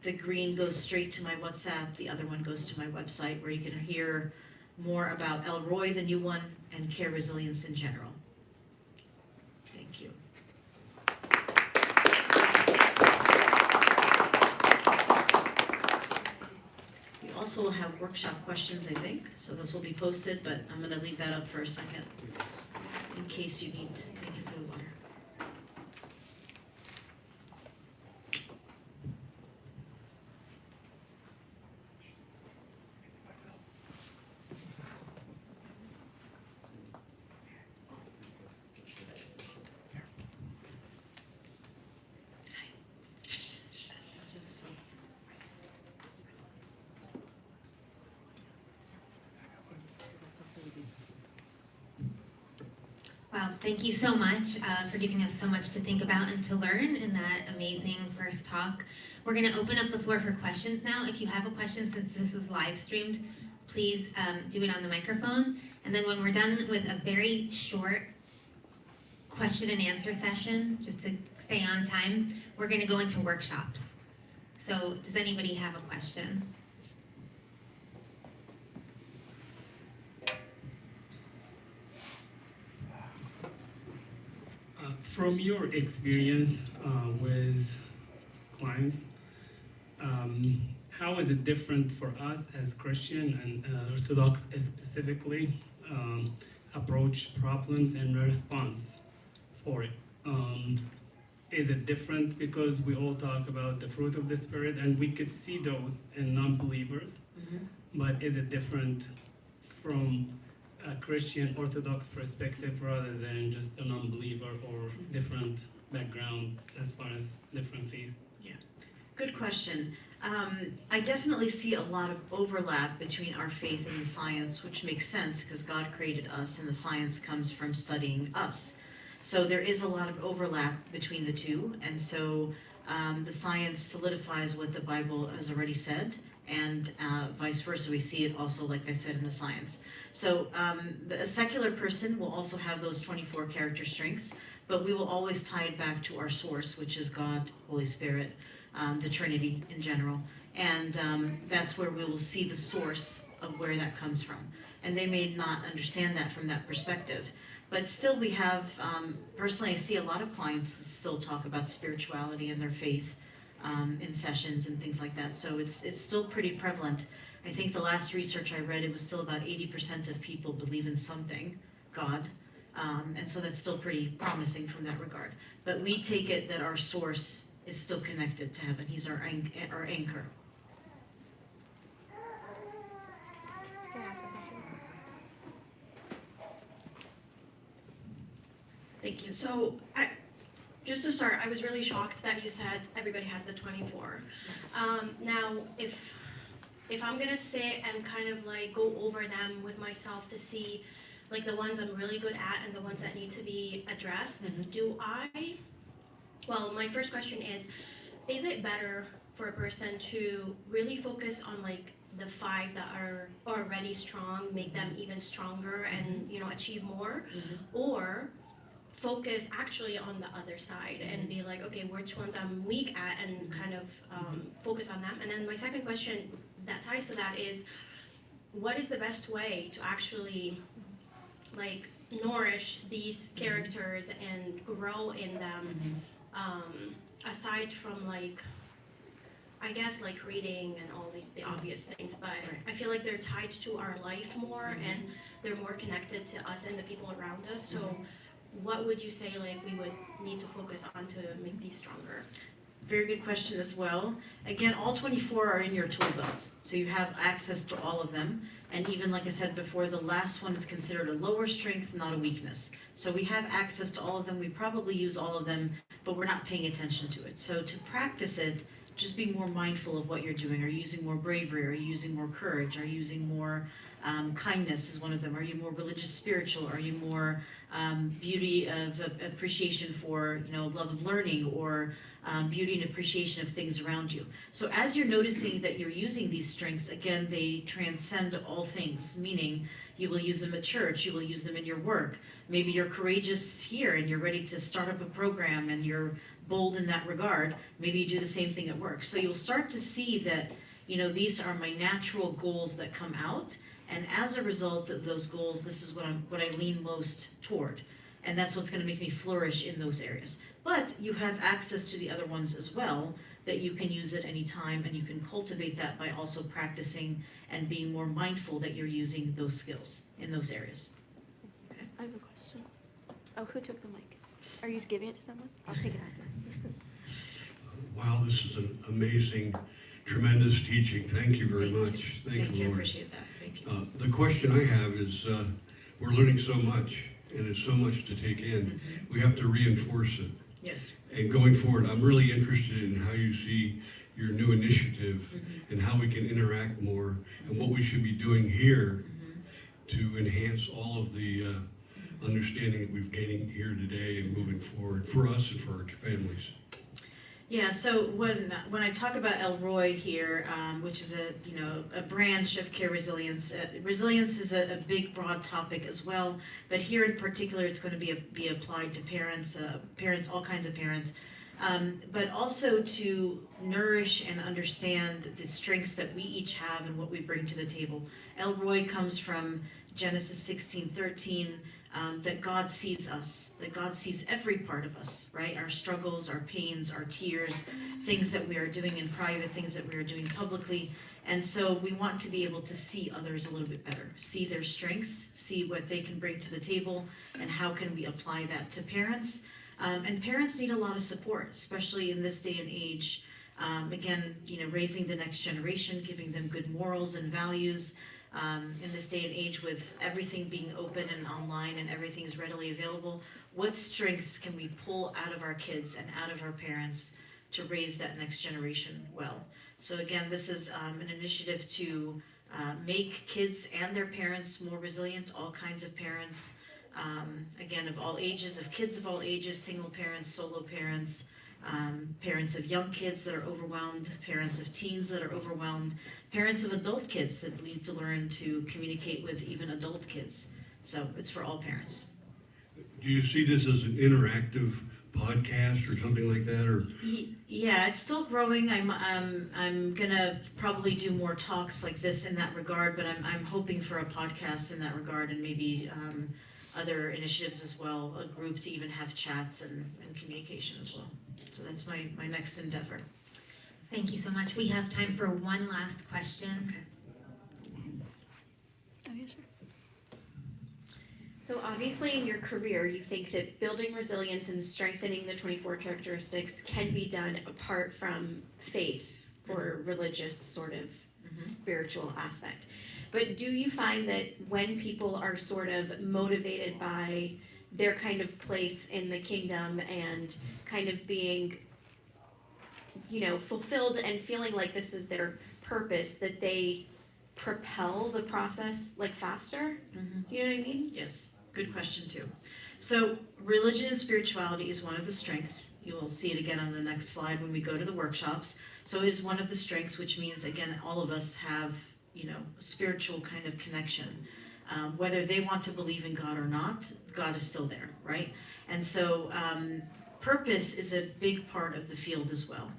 The green goes straight to my WhatsApp, the other one goes to my website where you can hear more about El Roy, the new one, and Care Resilience in general. Thank you. We also will have workshop questions, I think, so those will be posted, but I'm going to leave that up for a second in case you need. Thank you for the water. Wow, thank you so much for giving us so much to think about and to learn in that amazing first talk. We're going to open up the floor for questions now. If you have a question, since this is live streamed, please do it on the microphone. And then when we're done with a very short question and answer session, just to stay on time, we're going to go into workshops. So does anybody have a question? From your experience with clients, how is it different for us as Christian and Orthodox specifically approach problems and response for it? Is it different because we all talk about the fruit of the Spirit and we could see those in non-believers, but is it different from a Christian Orthodox perspective rather than just a non-believer or different background as far as different faiths? Yeah, good question. I definitely see a lot of overlap between our faith and the science, which makes sense because God created us and the science comes from studying us. So there is a lot of overlap between the two, and so the science solidifies what the Bible has already said, and vice versa. We see it also, like I said, in the science. So a secular person will also have those 24 character strengths, but we will always tie it back to our source, which is God, Holy Spirit, the Trinity in general. And that's where we will see the source of where that comes from. and they may not understand that from that perspective. But still we have, personally, I see a lot of clients that still talk about spirituality and their faith in sessions and things like that. So it's still pretty prevalent. I think the last research I read, it was still about 80% of people believe in something, God. And so that's still pretty promising from that regard. But we take it that our source is still connected to heaven. He's our anchor. Thank you. So, just to start, I was really shocked that you said everybody has the 24. Yes. Now, if I'm gonna sit and kind of like go over them with myself to see like the ones I'm really good at and the ones that need to be addressed, well, my first question is it better for a person to really focus on like the 5 that are already strong, make them even stronger and, achieve more, or focus actually on the other side and be like, okay, which ones I'm weak at, and kind of focus on them. And then my second question that ties to that is, what is the best way to actually like nourish these characters and grow in them, aside from like, I guess like reading and all the obvious things, but Right. I feel like they're tied to our life more, and they're more connected to us and the people around us. So what would you say like we would need to focus on to make these stronger? Very good question as well. Again, all 24 are in your tool belt, so you have access to all of them. And even like I said before, the last one is considered a lower strength, not a weakness. So we have access to all of them. We probably use all of them, but we're not paying attention to it. So to practice it, just be more mindful of what you're doing. Are you using more bravery? Are you using more courage? Are you using more kindness is one of them? Are you more religious, spiritual? Are you more beauty of appreciation for, love of learning, or beauty and appreciation of things around you? So as you're noticing that you're using these strengths, again, they transcend all things, meaning you will use them at church, you will use them in your work. Maybe you're courageous here and you're ready to start up a program and you're bold in that regard. Maybe you do the same thing at work. So you'll start to see that, these are my natural goals that come out. And as a result of those goals, this is what I lean most toward. And that's what's gonna make me flourish in those areas. But you have access to the other ones as well that you can use at any time, and you can cultivate that by also practicing and being more mindful that you're using those skills in those areas. I have a question. Oh, who took the mic? Are you giving it to someone? I'll take it after. Wow, this is an amazing, tremendous teaching. Thank you very much. Thank you, Lord. Appreciate that. Thank you. The question I have is, we're learning so much, and it's so much to take in. We have to reinforce it. Yes. And going forward, I'm really interested in how you see your new initiative and how we can interact more, and what we should be doing here to enhance all of the understanding that we've gained here today and moving forward for us and for our families. Yeah, so when I talk about El Roy here, which is a branch of Care Resilience, resilience is a big, broad topic as well. But here in particular, it's going to be applied to parents, all kinds of parents, but also to nourish and understand the strengths that we each have and what we bring to the table. El Roy comes from Genesis 16:13. That God sees us, that God sees every part of us, right? Our struggles, our pains, our tears, things that we are doing in private, things that we are doing publicly. And so we want to be able to see others a little bit better, see their strengths, see what they can bring to the table, and how can we apply that to parents. And parents need a lot of support, especially in this day and age. Again, raising the next generation, giving them good morals and values. In this day and age, with everything being open and online and everything's readily available, what strengths can we pull out of our kids and out of our parents to raise that next generation well? So again, this is an initiative to make kids and their parents more resilient, all kinds of parents, again, of all ages, of kids of all ages, single parents, solo parents, parents of young kids that are overwhelmed, parents of teens that are overwhelmed, parents of adult kids that need to learn to communicate with even adult kids. So it's for all parents. Do you see this as an interactive podcast or something like that, or? Yeah, it's still growing. I'm gonna probably do more talks like this in that regard, but I'm hoping for a podcast in that regard and maybe other initiatives as well, a group to even have chats and communication as well. So that's my next endeavor. Thank you so much. We have time for one last question. Oh, yeah, sure. So obviously in your career, you think that building resilience and strengthening the 24 characteristics can be done apart from faith or religious sort of spiritual aspect. But do you find that when people are sort of motivated by their kind of place in the kingdom and kind of being, you know, fulfilled and feeling like this is their purpose, that they propel the process like faster? Do you know what I mean? Yes, good question too. So religion and spirituality is one of the strengths. You will see it again on the next slide when we go to the workshops. So it is one of the strengths, which means again, all of us have, you know, a spiritual kind of connection. Whether they want to believe in God or not, God is still there, right? And so purpose is a big part of the field as well.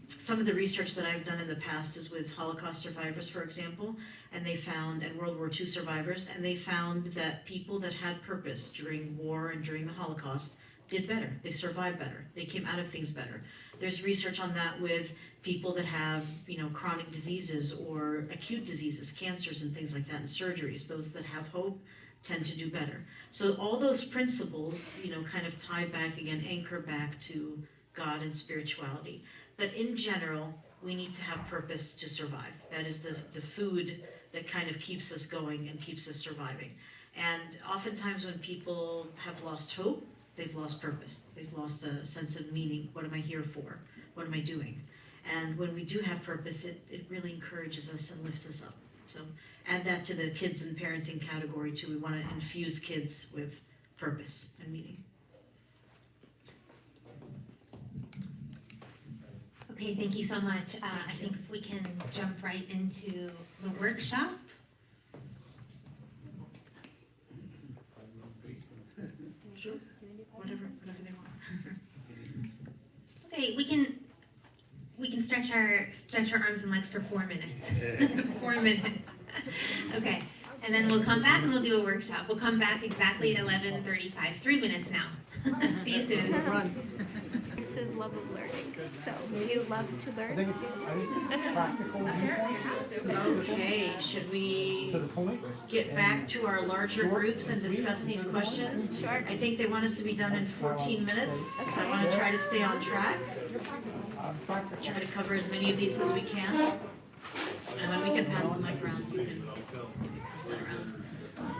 Some of the research that I've done in the past is with Holocaust survivors, for example, and they found, and World War II survivors, and they found that people that had purpose during war and during the Holocaust did better. They survived better. They came out of things better. There's research on that with people that have, you know, chronic diseases or acute diseases, cancers and things like that, and surgeries. Those that have hope tend to do better. So all those principles, you know, kind of tie back again, anchor back to God and spirituality. But in general, we need to have purpose to survive. That is the food that kind of keeps us going and keeps us surviving. And oftentimes when people have lost hope, they've lost purpose. They've lost a sense of meaning. What am I here for? What am I doing? And when we do have purpose, it really encourages us and lifts us up. So add that to the kids and parenting category too. We want to infuse kids with purpose and meaning. Okay, thank you so much. I think if we can jump right into the workshop. Whatever they want. Okay, we can stretch our arms and legs for 4 minutes. 4 minutes. Okay, and then we'll come back and we'll do a workshop. We'll come back exactly at 11:35. 3 minutes now. See you soon. This is love of learning. So, do you love to learn? Okay, should we get back to our larger groups and discuss these questions? Sure. I think they want us to be done in 14 minutes, so I want to try to stay on track. Try to cover as many of these as we can. And then we can pass the mic around. You can pass that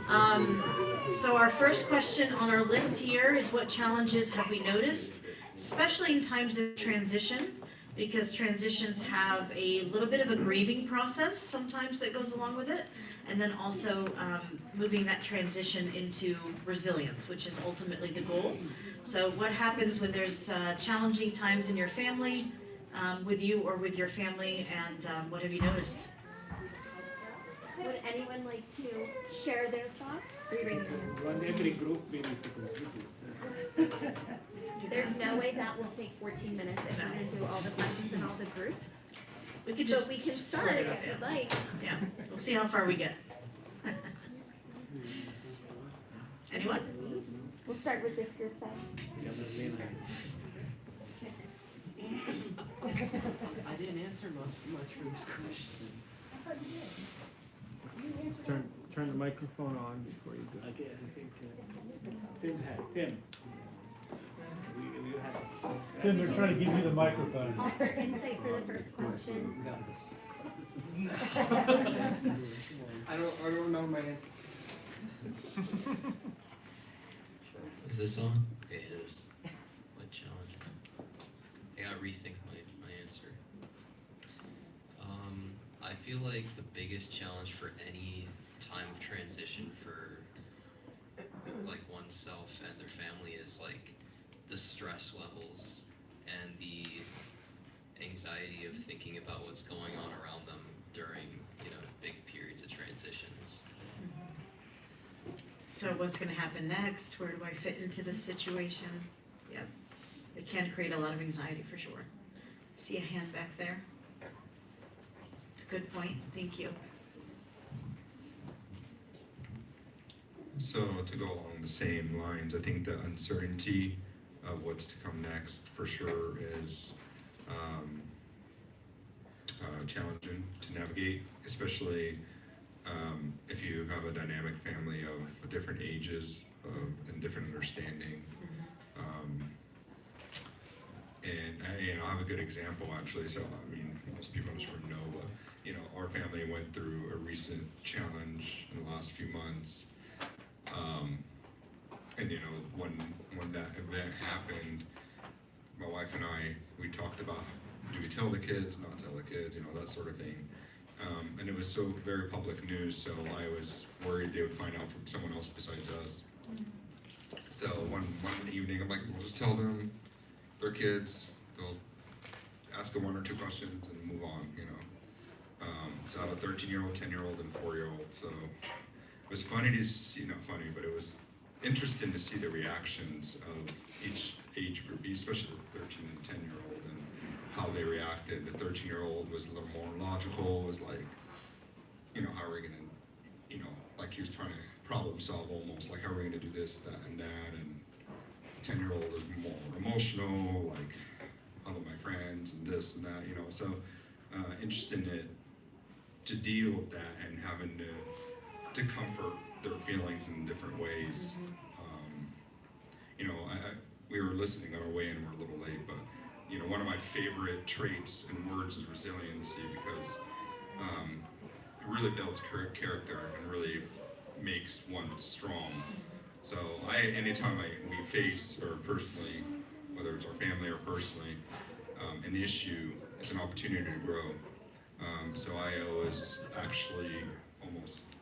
around. So our first question on our list here is, what challenges have we noticed, especially in times of transition, because transitions have a little bit of a grieving process sometimes that goes along with it, and then also moving that transition into resilience, which is ultimately the goal. So what happens when there's challenging times in your family, with you or with your family, and what have you noticed? Would anyone like to share their thoughts? Or you raise your hands? On every group we need to contribute. There's no way that will take 14 minutes if we're gonna do all the questions in all the groups. We could But just we can start split it it up, if you'd like. yeah, we'll see how far we get. Anyone? We'll start with this group then. I didn't answer much for this question. Turn the microphone on before you go. Okay, I think Tim. we had. Tim, they're trying to give you the microphone. Offer insight for the first question. I don't know my answer. Is this on? Okay, it is. What challenges? I gotta rethink my answer. I feel like the biggest challenge for any time of transition for like oneself and their family is like the stress levels and the anxiety of thinking about what's going on around them during, you know, big periods of transitions. So what's gonna happen next? Where do I fit into this situation? Yep, it can create a lot of anxiety for sure. See a hand back there? It's a good point, thank you. So to go along the same lines, I think the uncertainty of what's to come next for sure is challenging to navigate, especially if you have a dynamic family of different ages and different understanding. And I have a good example actually. So I mean, most people in this room know, but our family went through a recent challenge in the last few months. And when that event happened, my wife and I, we talked about, do we tell the kids, not tell the kids, that sort of thing. And it was so very public news, so I was worried they would find out from someone else besides us. So one evening, I'm like, we'll just tell them, they're kids, they'll ask them 1 or 2 questions and move on, So I have a 13-year-old, 10-year-old, and 4-year-old, so it was funny to see, not funny, but it was interesting to see the reactions of each age group, especially the 13 and 10-year-old, and how they reacted. The 13-year-old was a little more logical, was like, how are we gonna, like he was trying to problem solve almost, like how are we gonna do this, that, and that, and the 10-year-old was more emotional, like, how about my friends, and this and that, so interesting to deal with that and having to comfort their feelings in different ways. We were listening on our way in, we're a little late, but one of my favorite traits and words is resiliency, because it really builds character and really makes one strong. So anytime we face, or personally, whether it's our family or personally, an issue, it's an opportunity to grow. So I always actually almost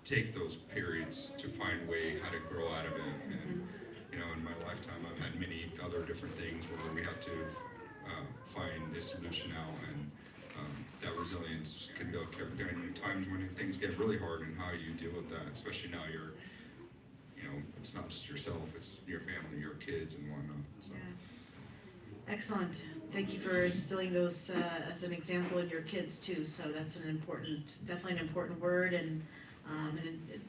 take those periods to find a way how to grow out of it. And in my lifetime, I've had many other different things where we have to find a solution out, and that resilience can build character. And times when things get really hard, and how you deal with that, especially now you're, it's not just yourself, it's your family, your kids, and whatnot. So. Yeah. Excellent. Thank you for instilling those as an example in your kids too. So that's definitely an important word, and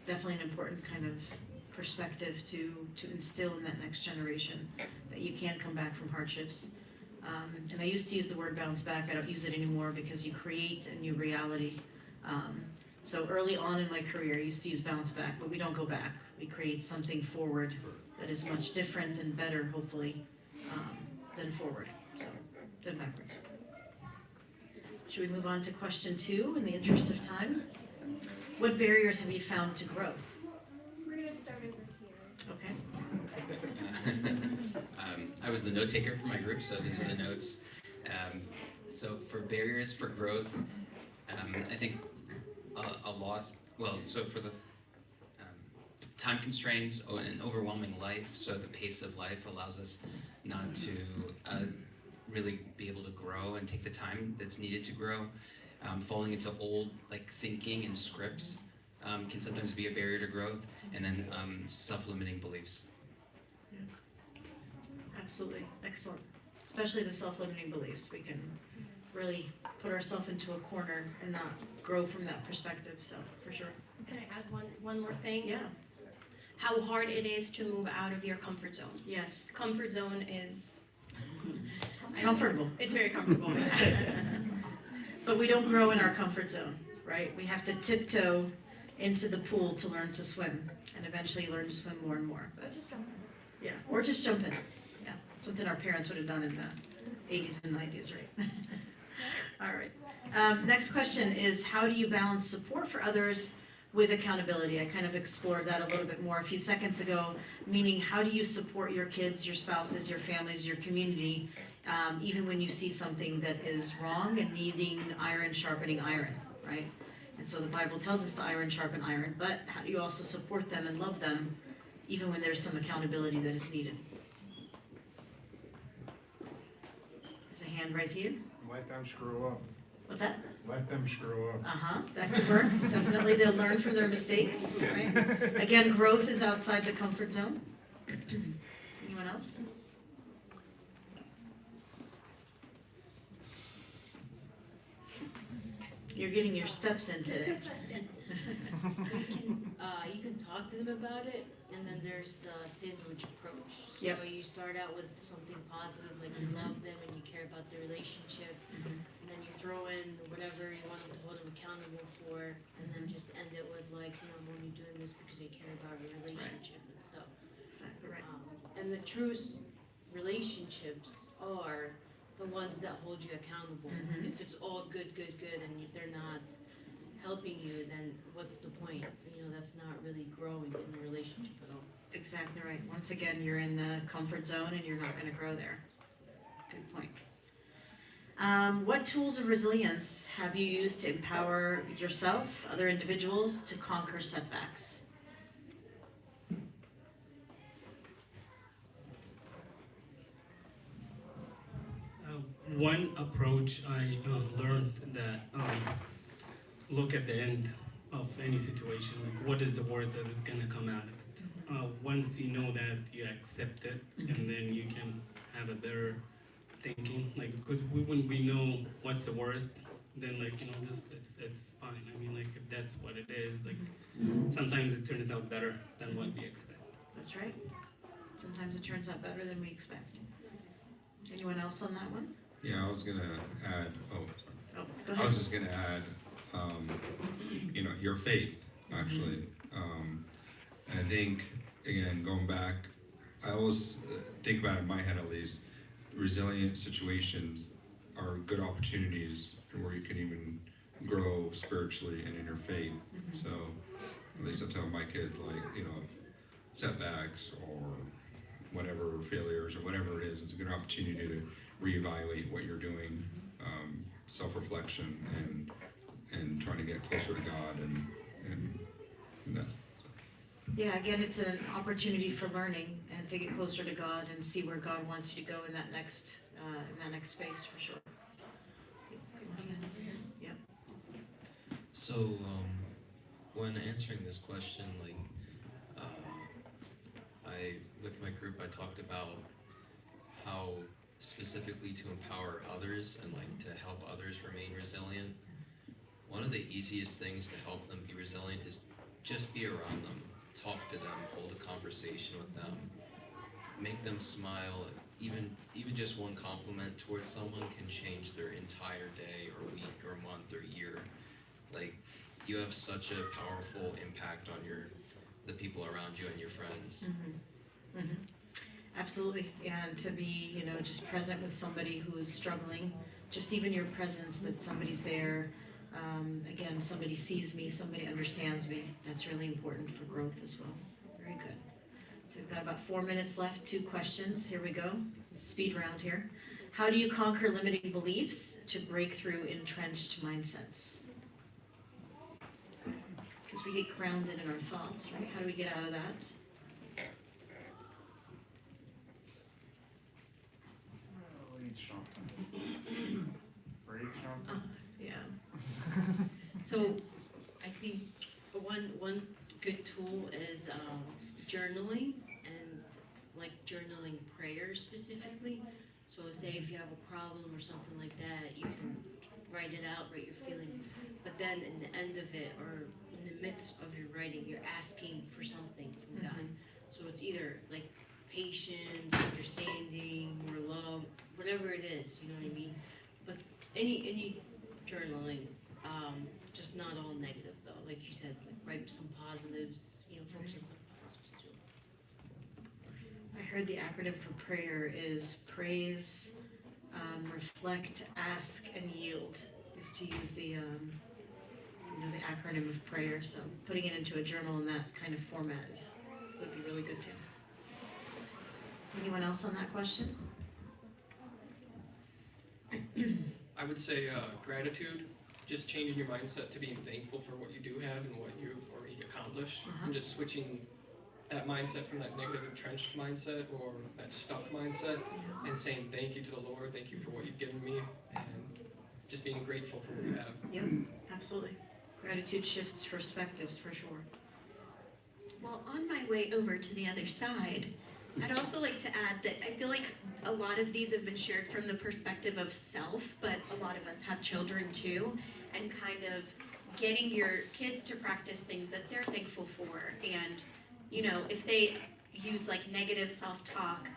definitely an important kind of perspective to instill in that next generation, that you can come back from hardships. And I used to use the word bounce back. I don't use it anymore, because you create a new reality. So early on in my career, I used to use bounce back, but we don't go back. We create something forward that is much different and better, hopefully, than forward. So, than backwards. Should we move on to question 2 in the interest of time? What barriers have you found to growth? We're gonna start over here. Okay. I was the note taker for my group, so these are the notes. So for barriers for growth, I think a loss, so for the time constraints and overwhelming life, so the pace of life allows us not to really be able to grow and take the time that's needed to grow. Falling into old thinking and scripts can sometimes be a barrier to growth, and then self-limiting beliefs. Yeah. Absolutely, excellent. Especially the self-limiting beliefs. We can really put ourselves into a corner and not grow from that perspective, so for sure. Can I add one more thing? Yeah. How hard it is to move out of your comfort zone. Yes. Comfort zone is... It's comfortable. It's very comfortable. But we don't grow in our comfort zone, right? We have to tiptoe into the pool to learn to swim, and eventually learn to swim more and more. But, yeah, or just jump in. Yeah, something our parents would have done in the 80s and 90s, right? All right. Next question is, how do you balance support for others with accountability? I kind of explored that a little bit more a few seconds ago, meaning how do you support your kids, your spouses, your families, your community, even when you see something that is wrong and needing iron sharpening iron, right? And so the Bible tells us to iron sharpen iron, but how do you also support them and love them even when there's some accountability that is needed? There's a hand right here. Let them screw up. What's that? Let them screw up. That could work. Definitely, they'll learn from their mistakes, right? Again, growth is outside the comfort zone. Anyone else? You're getting your steps in today. You can talk to them about it, and then there's the sandwich approach. So Yep. you start out with something positive, like you love them and you care about the relationship, and then you throw in whatever you want them to hold them accountable for, and then just end it with like, I'm only doing this because I care about your relationship and stuff. Exactly right. And the truest relationships are the ones that hold you accountable. If it's all good, and they're not helping you, then what's the point? That's not really growing in the relationship at all. Exactly right. Once again, you're in the comfort zone and you're not gonna grow there. Good point. What tools of resilience have you used to empower yourself, other individuals, to conquer setbacks? One approach I learned that look at the end of any situation, like what is the worst that is gonna come out of it. Once you know that, you accept it, and then you can have a better thinking. Like, because when we know what's the worst, then just it's fine. I mean, like if that's what it is, like sometimes it turns out better than what we expect. That's right. Sometimes it turns out better than we expect. Anyone else on that one? Yeah, I was gonna add, Oh, go I ahead. was just gonna add, your faith, actually. And I think, again, going back, I always think about it in my head at least, resilient situations are good opportunities and where you can even grow spiritually and in your faith. So at least I tell my kids, like, setbacks or whatever, failures or whatever it is, it's a good opportunity to reevaluate what you're doing, self-reflection and trying to get closer to God and that's. Yeah, again, it's an opportunity for learning and to get closer to God and see where God wants you to go in that next space for sure. Yep. So, when answering this question, with my group, I talked about how specifically to empower others and to help others remain resilient. One of the easiest things to help them be resilient is just be around them, talk to them, hold a conversation with them, make them smile. Even just one compliment towards someone can change their entire day or week or month or year. You have such a powerful impact on the people around you and your friends. Absolutely, yeah, and to be, just present with somebody who's struggling, just even your presence that somebody's there. Again, somebody sees me, somebody understands me. That's really important for growth as well. Very good. So we've got about 4 minutes left, 2 questions. Here we go. Speed round here. How do you conquer limiting beliefs to break through entrenched mindsets? Because we get grounded in our thoughts, right? How do we get out of that? Lead something. Break something. Yeah. So I think one good tool is journaling and journaling prayer specifically. So say if you have a problem or something like that, you can write it out, write your feelings. But then in the end of it or in the midst of your writing, you're asking for something from God. So it's either patience, understanding, more love, whatever it is, you know what I mean? But any journaling, just not all negative though. Like you said, write some positives, focus on some positives too. I heard the acronym for prayer is praise, reflect, ask, and yield, is to use the acronym of prayer. So putting it into a journal in that kind of format would be really good too. Anyone else on that question? I would say gratitude, just changing your mindset to being thankful for what you do have and what you've already accomplished, and just switching that mindset from that negative entrenched mindset or that stuck mindset and saying thank you to the Lord, thank you for what you've given me, and just being grateful for what you have. Yep, absolutely. Gratitude shifts perspectives for sure. Well, on my way over to the other side, I'd also like to add that I feel like a lot of these have been shared from the perspective of self, but a lot of us have children too, and kind of getting your kids to practice things that they're thankful for. And, you know, if they use like negative self-talk,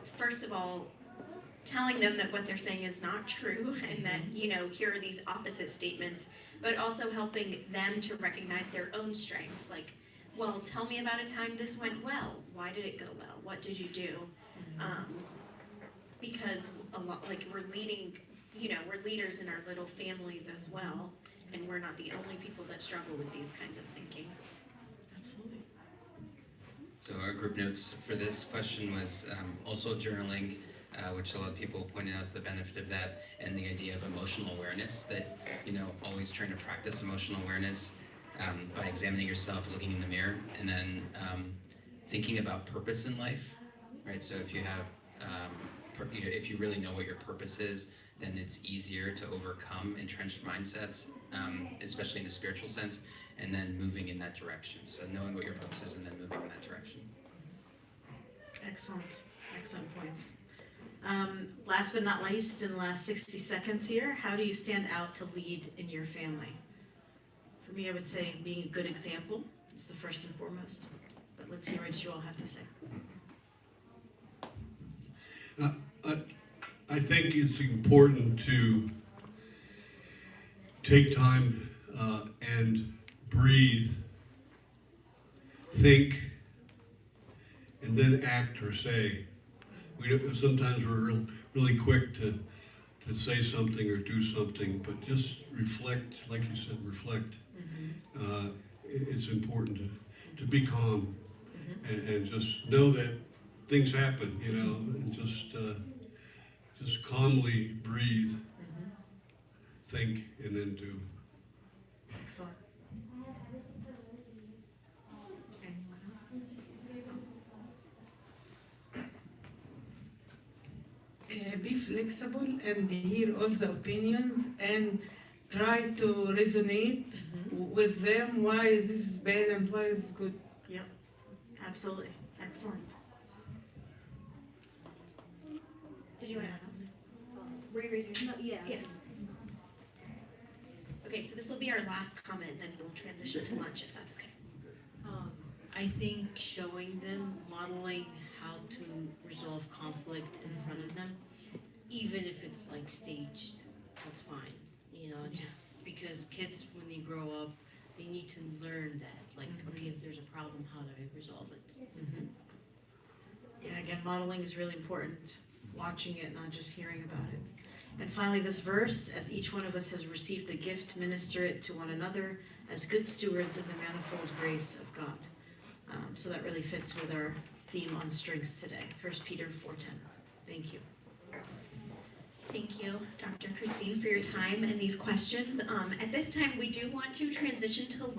first of all, telling them that what they're saying is not true and that, you know, here are these opposite statements, but also helping them to recognize their own strengths. Like, well, tell me about a time this went well. Why did it go well? What did you do? Because a lot, like we're leading, you know, we're leaders in our little families as well, and we're not the only people that struggle with these kinds of thinking. Absolutely. So our group notes for this question was also journaling, which a lot of people pointed out the benefit of that, and the idea of emotional awareness, that, you know, always trying to practice emotional awareness by examining yourself, looking in the mirror, and then thinking about purpose in life, right? So if you have, you know, if you really know what your purpose is, then it's easier to overcome entrenched mindsets, especially in a spiritual sense, and then moving in that direction. So knowing what your purpose is and then moving in that direction. Excellent, excellent points. Last but not least, in the last 60 seconds here, how do you stand out to lead in your family? For me, I would say being a good example is the first and foremost. But let's hear what you all have to say. I think it's important to take time and breathe, think, and then act or say. Sometimes we're really quick to say something or do something, but just reflect, like you said, reflect. It's important to be calm and just know that things happen, you know, and just calmly breathe, think, and then do. Excellent. Anyone else? Be flexible and hear all the opinions and try to resonate with them why this is bad and why is good. Yep, absolutely. Excellent. Did you want to add something? Were you raising your hand? Yeah. Okay, so this will be our last comment, then we'll transition to lunch if that's okay. I think showing them, modeling how to resolve conflict in front of them, even if it's like staged, that's fine. You know, just because kids, when they grow up, they need to learn that, like, okay, if there's a problem, how do I resolve it? Yeah, again, modeling is really important. Watching it, not just hearing about it. And finally, this verse, as each one of us has received a gift, minister it to one another as good stewards of the manifold grace of God. So that really fits with our theme on strengths today, 1 Peter 4:10. Thank you. Thank you, Dr. Christine, for your time and these questions. At this time, we do want to transition to